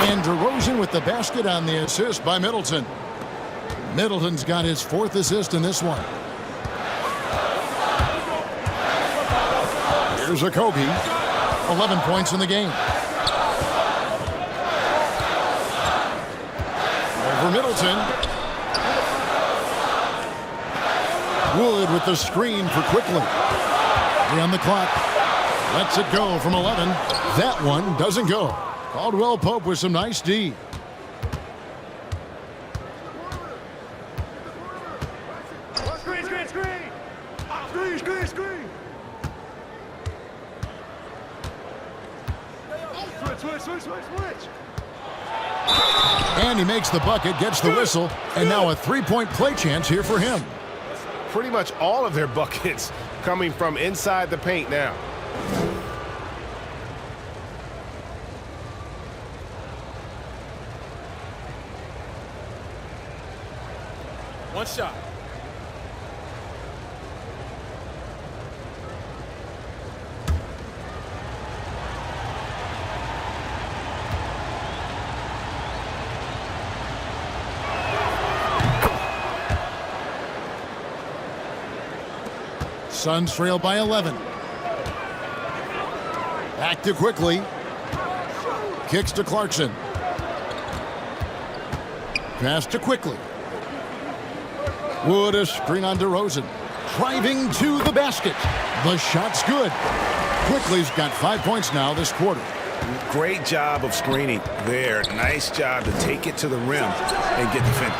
And DeRozan with the basket on the assist by Middleton. Middleton's got his 4th assist in this one. Here's a Kobe. 11 points in the game. Over Middleton. Wood with the screen for Quickly. 3 on the clock. Lets it go from 11. That one doesn't go. Caldwell Pope with some nice D. Screen, screen, screen. Screen, screen, screen. Switch, switch, switch, switch. And he makes the bucket, gets the whistle, and now a 3-point play chance here for him. Pretty much all of their buckets coming from inside the paint now. One shot. Suns trail by 11. Back to Quickly. Kicks to Clarkson. Pass to Quickly. Wood a screen on DeRozan. Driving to the basket. The shot's good. Quickly's got 5 points now this quarter. Great job of screening there. Nice job to take it to the rim and get the finish.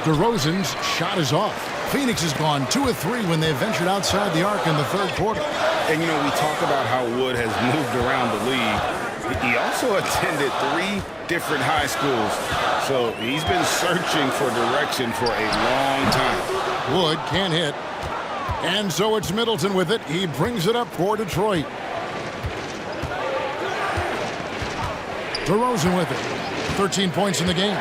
DeRozan's shot is off. Phoenix has gone 2 of 3 when they ventured outside the arc in the 3rd quarter. And, you know, we talk about how Wood has moved around the league. He also attended 3 different high schools. So he's been searching for direction for a long time. Wood can't hit. And so it's Middleton with it. He brings it up for Detroit. DeRozan with it. 13 points in the game.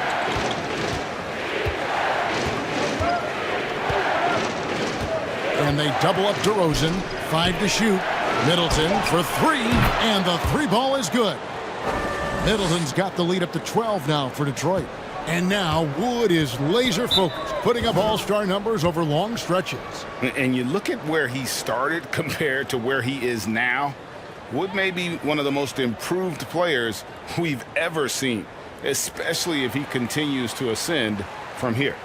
And they double up DeRozan. 5 to shoot. Middleton for 3. And the 3 ball is good. Middleton's got the lead up to 12 now for Detroit. And now Wood is laser focused, putting up all-star numbers over long stretches. And you look at where he started compared to where he is now. Wood may be one of the most improved players we've ever seen, especially if he continues to ascend from here.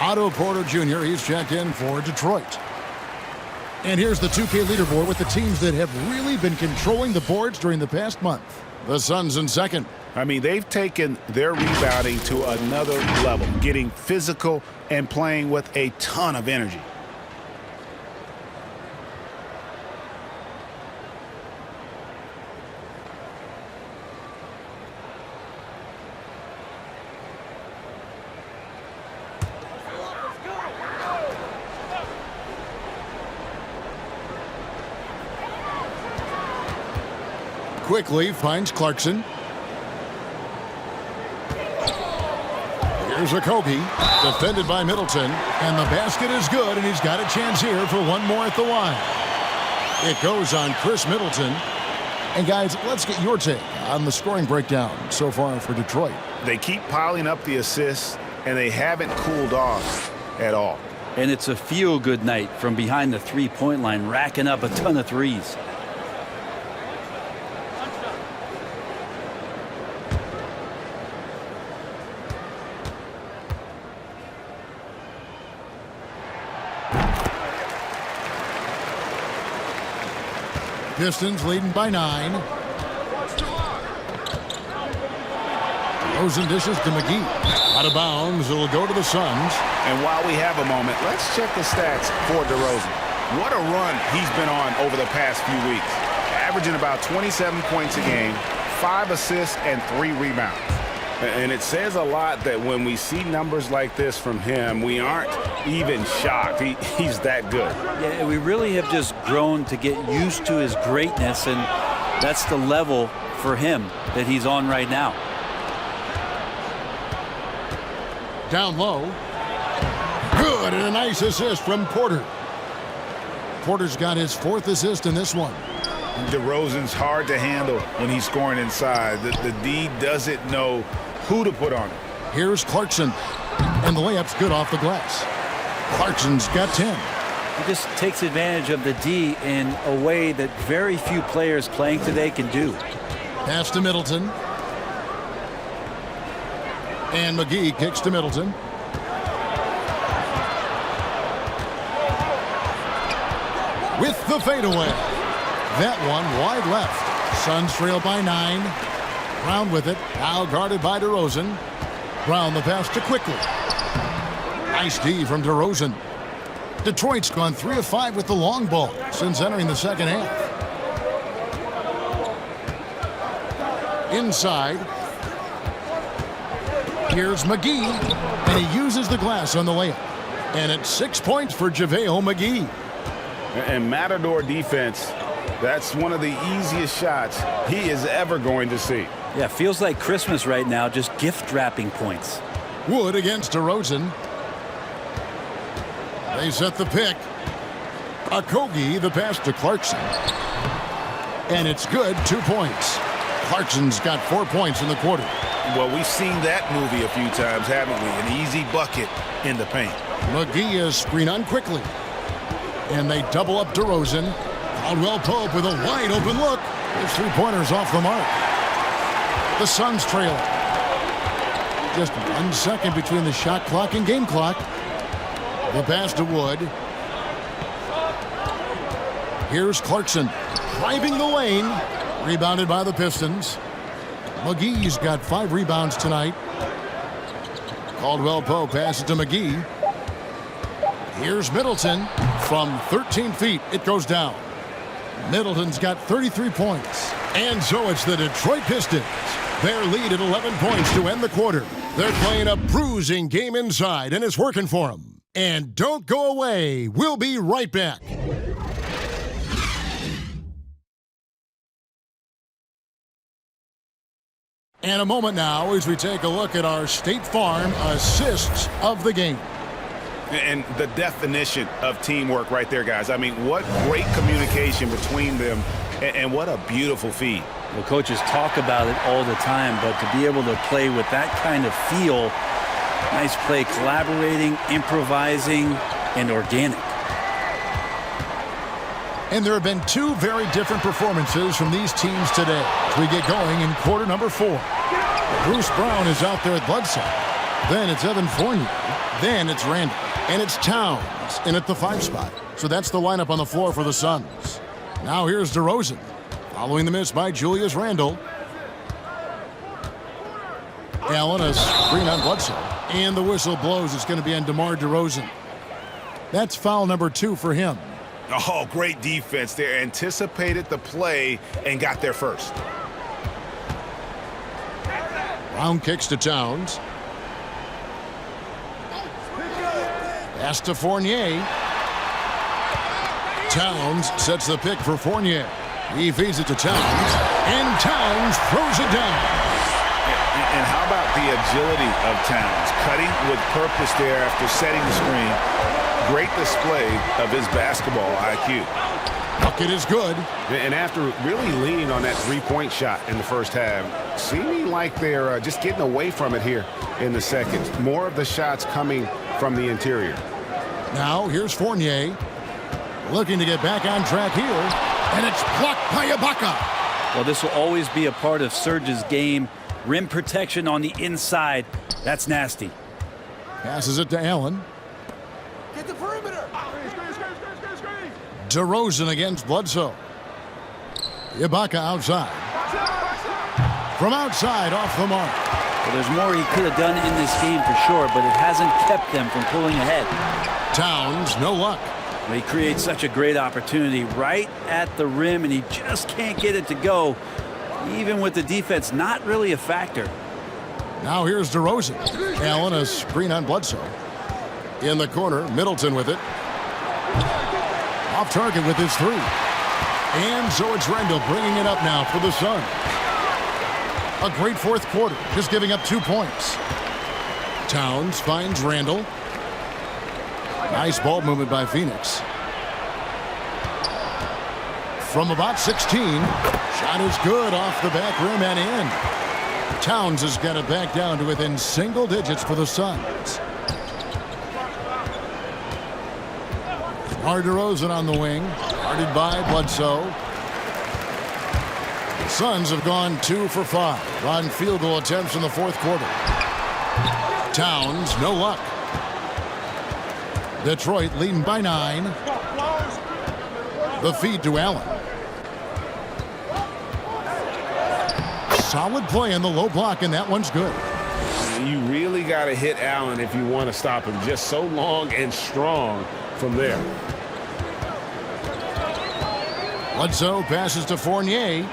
Otto Porter Jr., he's checked in for Detroit. And here's the 2K leaderboard with the teams that have really been controlling the boards during the past month. The Suns in second. I mean, they've taken their rebounding to another level, getting physical and playing with a ton of energy. Quickly finds Clarkson. Here's a Kobe, defended by Middleton, and the basket is good, and he's got a chance here for one more at the line. It goes on Chris Middleton. And guys, let's get your take on the scoring breakdown so far for Detroit. They keep piling up the assists, and they haven't cooled off at all. And it's a feel-good night from behind the three-point line, racking up a ton of threes. Pistons leading by 9. Rosen dishes to McGee. Out of bounds. It'll go to the Suns. And while we have a moment, let's check the stats for DeRozan. What a run he's been on over the past few weeks. Averaging about 27 points a game, 5 assists, and 3 rebounds. And it says a lot that when we see numbers like this from him, we aren't even shocked. He's that good. Yeah, we really have just grown to get used to his greatness, and that's the level for him that he's on right now. Down low. Good, and a nice assist from Porter. Porter's got his 4th assist in this one. DeRozan's hard to handle when he's scoring inside. The D doesn't know who to put on it. Here's Clarkson, and the layup's good off the glass. Clarkson's got 10. He just takes advantage of the D in a way that very few players playing today can do. Pass to Middleton. And McGee kicks to Middleton. With the fadeaway. That one wide left. Suns trail by 9. Brown with it. Now guarded by DeRozan. Brown the pass to Quickly. Nice D from DeRozan. Detroit's gone 3 of 5 with the long ball since entering the second half. Inside. Here's McGee, and he uses the glass on the layup. And it's 6 points for JaVale McGee. And Matador defense, that's one of the easiest shots he is ever going to see. Yeah, feels like Christmas right now, just gift wrapping points. Wood against DeRozan. They set the pick. Okogie, the pass to Clarkson. And it's good, 2 points. Clarkson's got 4 points in the quarter. Well, we've seen that movie a few times, haven't we? An easy bucket in the paint. McGee is screen on Quickly. And they double up DeRozan. Caldwell Pope with a wide open look. His 3-pointers off the mark. The Suns trail. Just 1 second between the shot clock and game clock. The pass to Wood. Here's Clarkson driving the lane. Rebounded by the Pistons. McGee's got 5 rebounds tonight. Caldwell Pope passes to McGee. Here's Middleton from 13 feet. It goes down. Middleton's got 33 points. And so it's the Detroit Pistons. Their lead at 11 points to end the quarter. They're playing a bruising game inside, and it's working for them. And don't go away. We'll be right back. And a moment now as we take a look at our State Farm assists of the game. And the definition of teamwork right there, guys. I mean, what great communication between them, and what a beautiful feed. Well, coaches talk about it all the time, but to be able to play with that kind of feel, nice play, collaborating, improvising, and organic. And there have been 2 very different performances from these teams today as we get going in quarter number 4. Bruce Brown is out there at Bledsoe. Then it's Evan Fournier. Then it's Randall. And it's Towns in at the 5 spot. So that's the lineup on the floor for the Suns. Now here's DeRozan. Following the miss by Julius Randle. Allen, a screen on Bledsoe. And the whistle blows. It's going to be on DeMar DeRozan. That's foul number 2 for him. Oh, great defense there. Anticipated the play and got there first. Brown kicks to Towns. Pass to Fournier. Towns sets the pick for Fournier. He feeds it to Towns. And Towns throws it down. And how about the agility of Towns? Cutting with purpose there after setting the screen. Great display of his basketball IQ. Bucket is good. And after really leaning on that three-point shot in the first half, seeming like they're just getting away from it here in the second. More of the shots coming from the interior. Now here's Fournier. Looking to get back on track here. And it's blocked by Ibaka. Well, this will always be a part of Serge's game. Rim protection on the inside. That's nasty. Passes it to Allen. Get the perimeter. DeRozan against Bledsoe. Ibaka outside. From outside, off the mark. Well, there's more he could have done in this game for sure, but it hasn't kept them from pulling ahead. Towns, no luck. He creates such a great opportunity right at the rim, and he just can't get it to go, even with the defense not really a factor. Now here's DeRozan. Allen, a screen on Bledsoe. In the corner, Middleton with it. Off target with his 3. And so it's Randall bringing it up now for the Suns. A great fourth quarter, just giving up 2 points. Towns finds Randall. Nice ball movement by Phoenix. From about 16, shot is good off the back rim and in. Towns has got it back down to within single digits for the Suns. DeRozan on the wing, guarded by Bledsoe. The Suns have gone 2 for 5 on field goal attempts in the fourth quarter. Towns, no luck. Detroit leading by 9. The feed to Allen. Solid play in the low block, and that one's good. You really got to hit Allen if you want to stop him. Just so long and strong from there. Bledsoe passes to Fournier.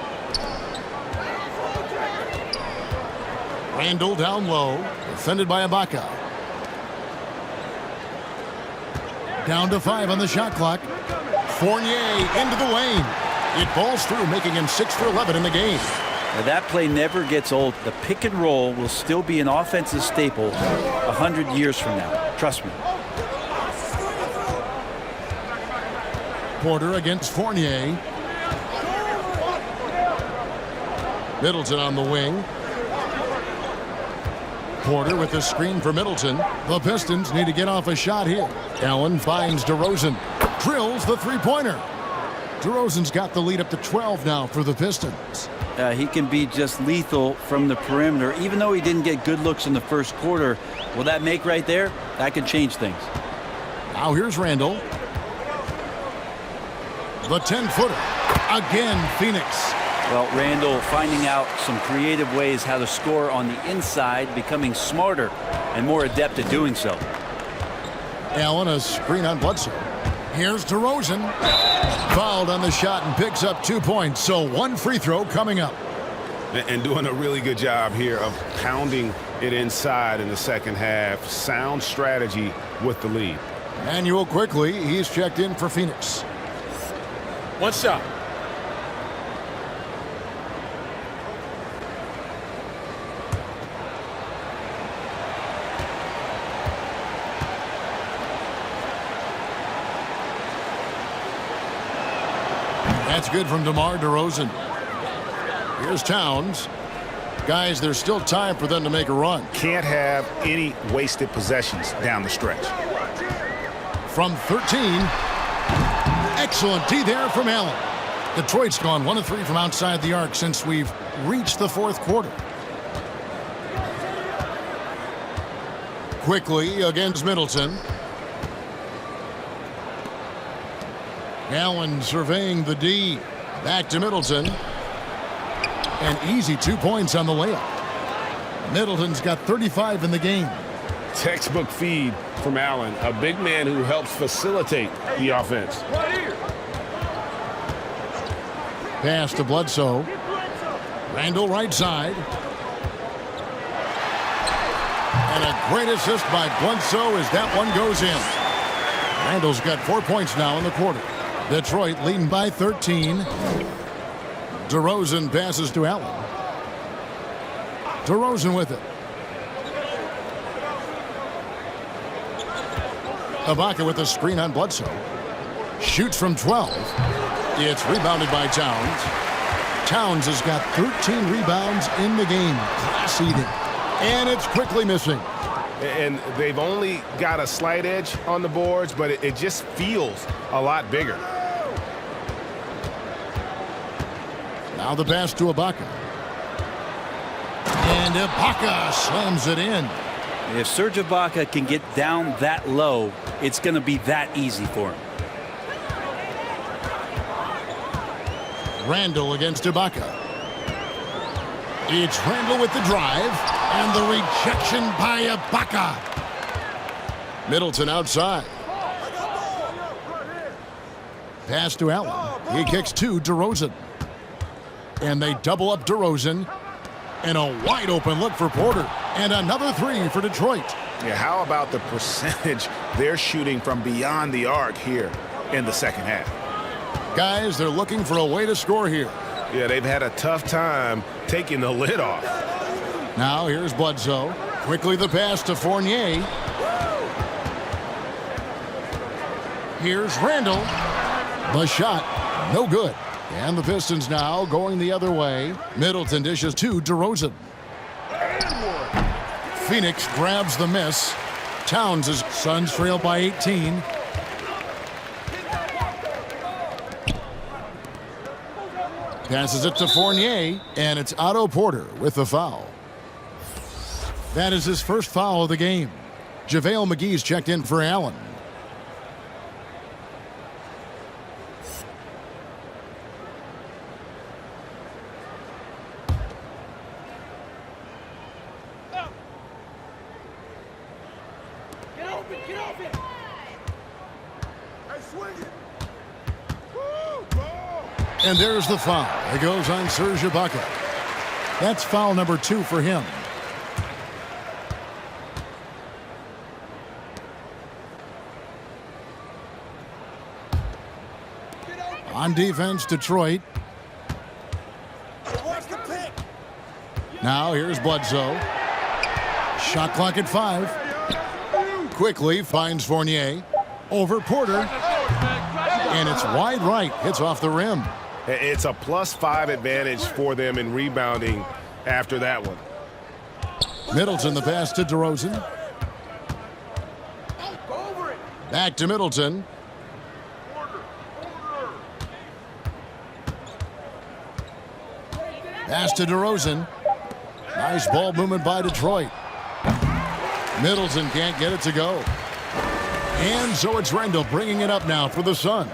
Randall down low, defended by Ibaka. Down to 5 on the shot clock. Fournier into the lane. It falls through, making him 6 for 11 in the game. Now, that play never gets old. The pick and roll will still be an offensive staple 100 years from now. Trust me. Porter against Fournier. Middleton on the wing. Porter with the screen for Middleton. The Pistons need to get off a shot here. Allen finds DeRozan. Drills the three-pointer. DeRozan's got the lead up to 12 now for the Pistons. He can be just lethal from the perimeter. Even though he didn't get good looks in the first quarter, will that make right there? That could change things. Now here's Randall. The 10-footer. Again, Phoenix. Well, Randall finding out some creative ways how to score on the inside, becoming smarter and more adept at doing so. Allen, a screen on Bledsoe. Here's DeRozan. Fouled on the shot and picks up 2 points. So 1 free throw coming up. And doing a really good job here of pounding it inside in the second half. Sound strategy with the lead. Manuel quickly. He's checked in for Phoenix. One shot. That's good from DeMar DeRozan. Here's Towns. Guys, there's still time for them to make a run. Can't have any wasted possessions down the stretch. From 13. Excellent D there from Allen. Detroit's gone 1 of 3 from outside the arc since we've reached the fourth quarter. Quickly against Middleton. Allen surveying the D. Back to Middleton. An easy 2 points on the layup. Middleton's got 35 in the game. Textbook feed from Allen, a big man who helps facilitate the offense. Pass to Bledsoe. Randall right side. And a great assist by Bledsoe as that one goes in. Randall's got 4 points now in the quarter. Detroit leading by 13. DeRozan passes to Allen. DeRozan with it. Ibaka with the screen on Bledsoe. Shoots from 12. It's rebounded by Towns. Towns has got 13 rebounds in the game. Class eating. And it's quickly missing. And they've only got a slight edge on the boards, but it just feels a lot bigger. Now the pass to Ibaka. And Ibaka slams it in. If Serge Ibaka can get down that low, it's going to be that easy for him. Randall against Ibaka. It's Randall with the drive. And the rejection by Ibaka. Middleton outside. Pass to Allen. He kicks to DeRozan. And they double up DeRozan. And a wide open look for Porter. And another three for Detroit. Yeah, how about the percentage they're shooting from beyond the arc here in the second half? Guys, they're looking for a way to score here. Yeah, they've had a tough time taking the lid off. Now here's Bledsoe. Quickly the pass to Fournier. Here's Randall. The shot, no good. And the Pistons now going the other way. Middleton dishes to DeRozan. Phoenix grabs the miss. Towns' Suns trail by 18. Passes it to Fournier, and it's Otto Porter with the foul. That is his first foul of the game. JaVale McGee's checked in for Allen. Get off it! Hey, swing it! And there's the foul. It goes on Serge Ibaka. That's foul number 2 for him. On defense, Detroit. Now here's Bledsoe. Shot clock at 5. Quickly finds Fournier. Over Porter. And it's wide right. Hits off the rim. It's a +5 advantage for them in rebounding after that one. Middleton the pass to DeRozan. Back to Middleton. Pass to DeRozan. Nice ball movement by Detroit. Middleton can't get it to go. And so it's Randall bringing it up now for the Suns.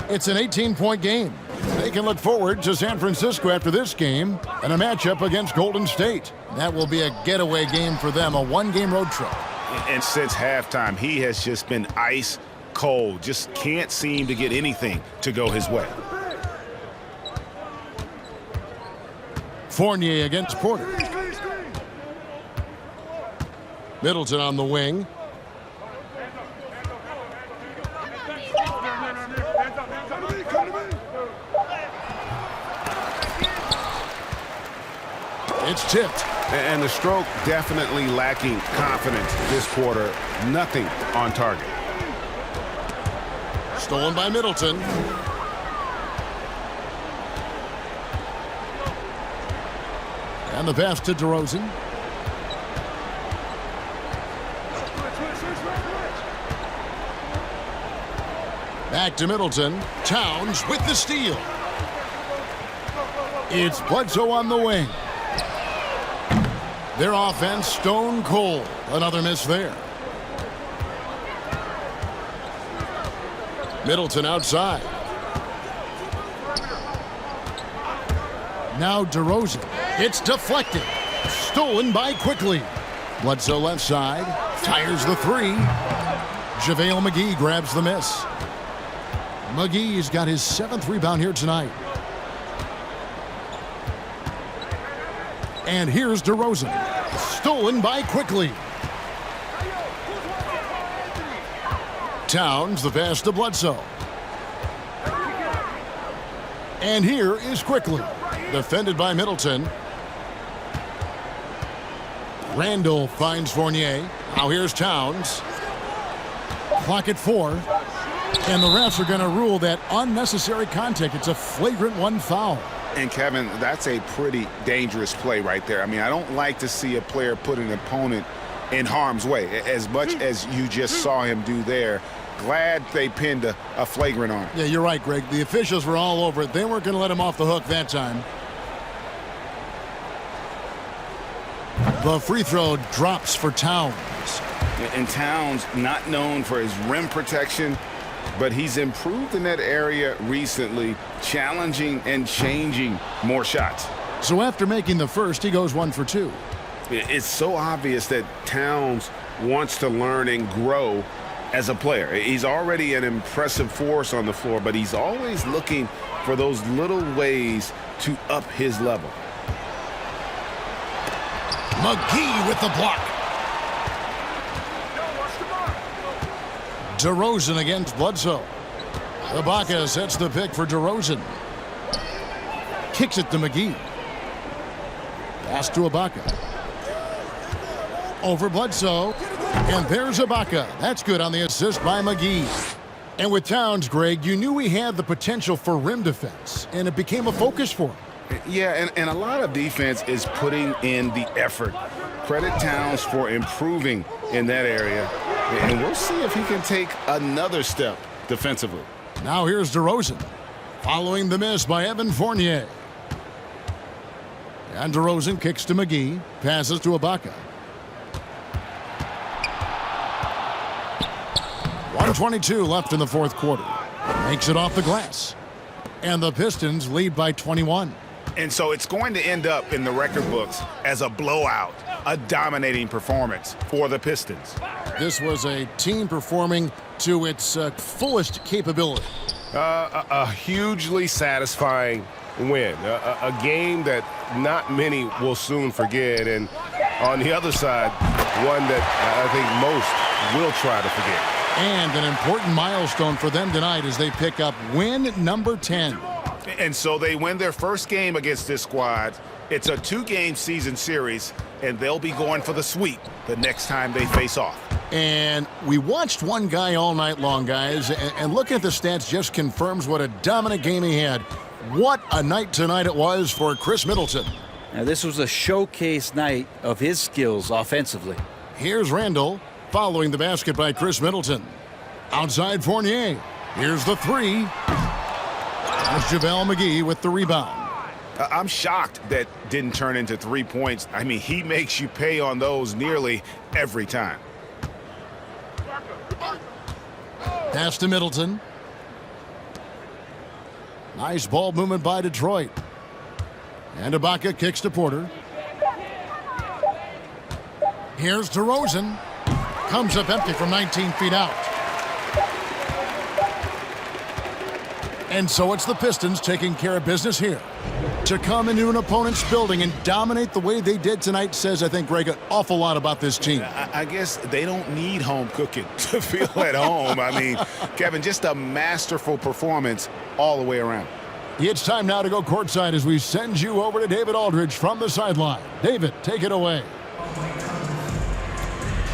It's an 18-point game. They can look forward to San Francisco after this game and a matchup against Golden State. That will be a getaway game for them, a one-game road trip. And since halftime, he has just been ice cold. Just can't seem to get anything to go his way. Fournier against Porter. Middleton on the wing. It's tipped. And the stroke definitely lacking confidence this quarter. Nothing on target. Stolen by Middleton. And the pass to DeRozan. Back to Middleton. Towns with the steal. It's Bledsoe on the wing. Their offense stone cold. Another miss there. Middleton outside. Now DeRozan. It's deflected. Stolen by Quickly. Bledsoe left side. Fires the three. JaVale McGee grabs the miss. McGee's got his 7th rebound here tonight. And here's DeRozan. Stolen by Quickly. Towns the pass to Bledsoe. And here is Quickly. Defended by Middleton. Randall finds Fournier. Now here's Towns. Clock at 4. And the refs are going to rule that unnecessary contact. It's a flagrant 1 foul. And, Kevin, that's a pretty dangerous play right there. I mean, I don't like to see a player put an opponent in harm's way, as much as you just saw him do there. Glad they pinned a flagrant on him. Yeah, you're right, Greg. The officials were all over it. They weren't going to let him off the hook that time. The free throw drops for Towns. And Towns, not known for his rim protection, but he's improved in that area recently, challenging and changing more shots. So after making the first, he goes 1 for 2. It's so obvious that Towns wants to learn and grow as a player. He's already an impressive force on the floor, but he's always looking for those little ways to up his level. McGee with the block. DeRozan against Bledsoe. Ibaka sets the pick for DeRozan. Kicks it to McGee. Pass to Ibaka. Over Bledsoe. And there's Ibaka. That's good on the assist by McGee. And with Towns, Greg, you knew he had the potential for rim defense, and it became a focus for him. Yeah, and a lot of defense is putting in the effort. Credit Towns for improving in that area. And we'll see if he can take another step defensively. Now here's DeRozan, following the miss by Evan Fournier. And DeRozan kicks to McGee, passes to Ibaka. 1:22 left in the 4th quarter. Makes it off the glass. And the Pistons lead by 21. And so it's going to end up in the record books as a blowout, a dominating performance for the Pistons. This was a team performing to its fullest capability. A hugely satisfying win. A game that not many will soon forget. And on the other side, one that I think most will try to forget. And an important milestone for them tonight as they pick up win number 10. And so they win their first game against this squad. It's a 2-game season series, and they'll be going for the sweep the next time they face off. And we watched one guy all night long, guys, and looking at the stats just confirms what a dominant game he had. What a night tonight it was for Chris Middleton. Now, this was a showcase night of his skills offensively. Here's Randall, following the basket by Chris Middleton. Outside Fournier. Here's the three. There's JaVale McGee with the rebound. I'm shocked that didn't turn into 3 points. I mean, he makes you pay on those nearly every time. Pass to Middleton. Nice ball movement by Detroit. And Ibaka kicks to Porter. Here's DeRozan. Comes up empty from 19 feet out. And so it's the Pistons taking care of business here. To come into an opponent's building and dominate the way they did tonight says, I think, Greg, an awful lot about this team. I guess they don't need home cooking to feel at home. I mean, Kevin, just a masterful performance all the way around. It's time now to go courtside as we send you over to David Aldridge from the sideline. David, take it away.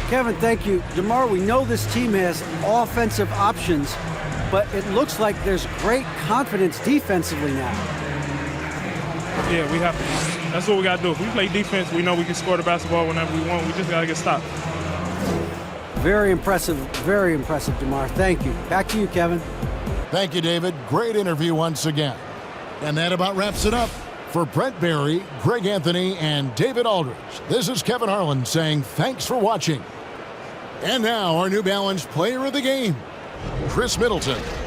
Kevin, thank you. DeMar, we know this team has offensive options, but it looks like there's great confidence defensively now. Yeah, we have to. That's what we got to do. If we play defense, we know we can score the basketball whenever we want. We just got to get stopped. Very impressive, DeMar. Thank you. Back to you, Kevin. Thank you, David. Great interview once again. And that about wraps it up. For Brent Barry, Greg Anthony, and David Aldridge, this is Kevin Harlan saying thanks for watching. And now our New Balance player of the game, Chris Middleton.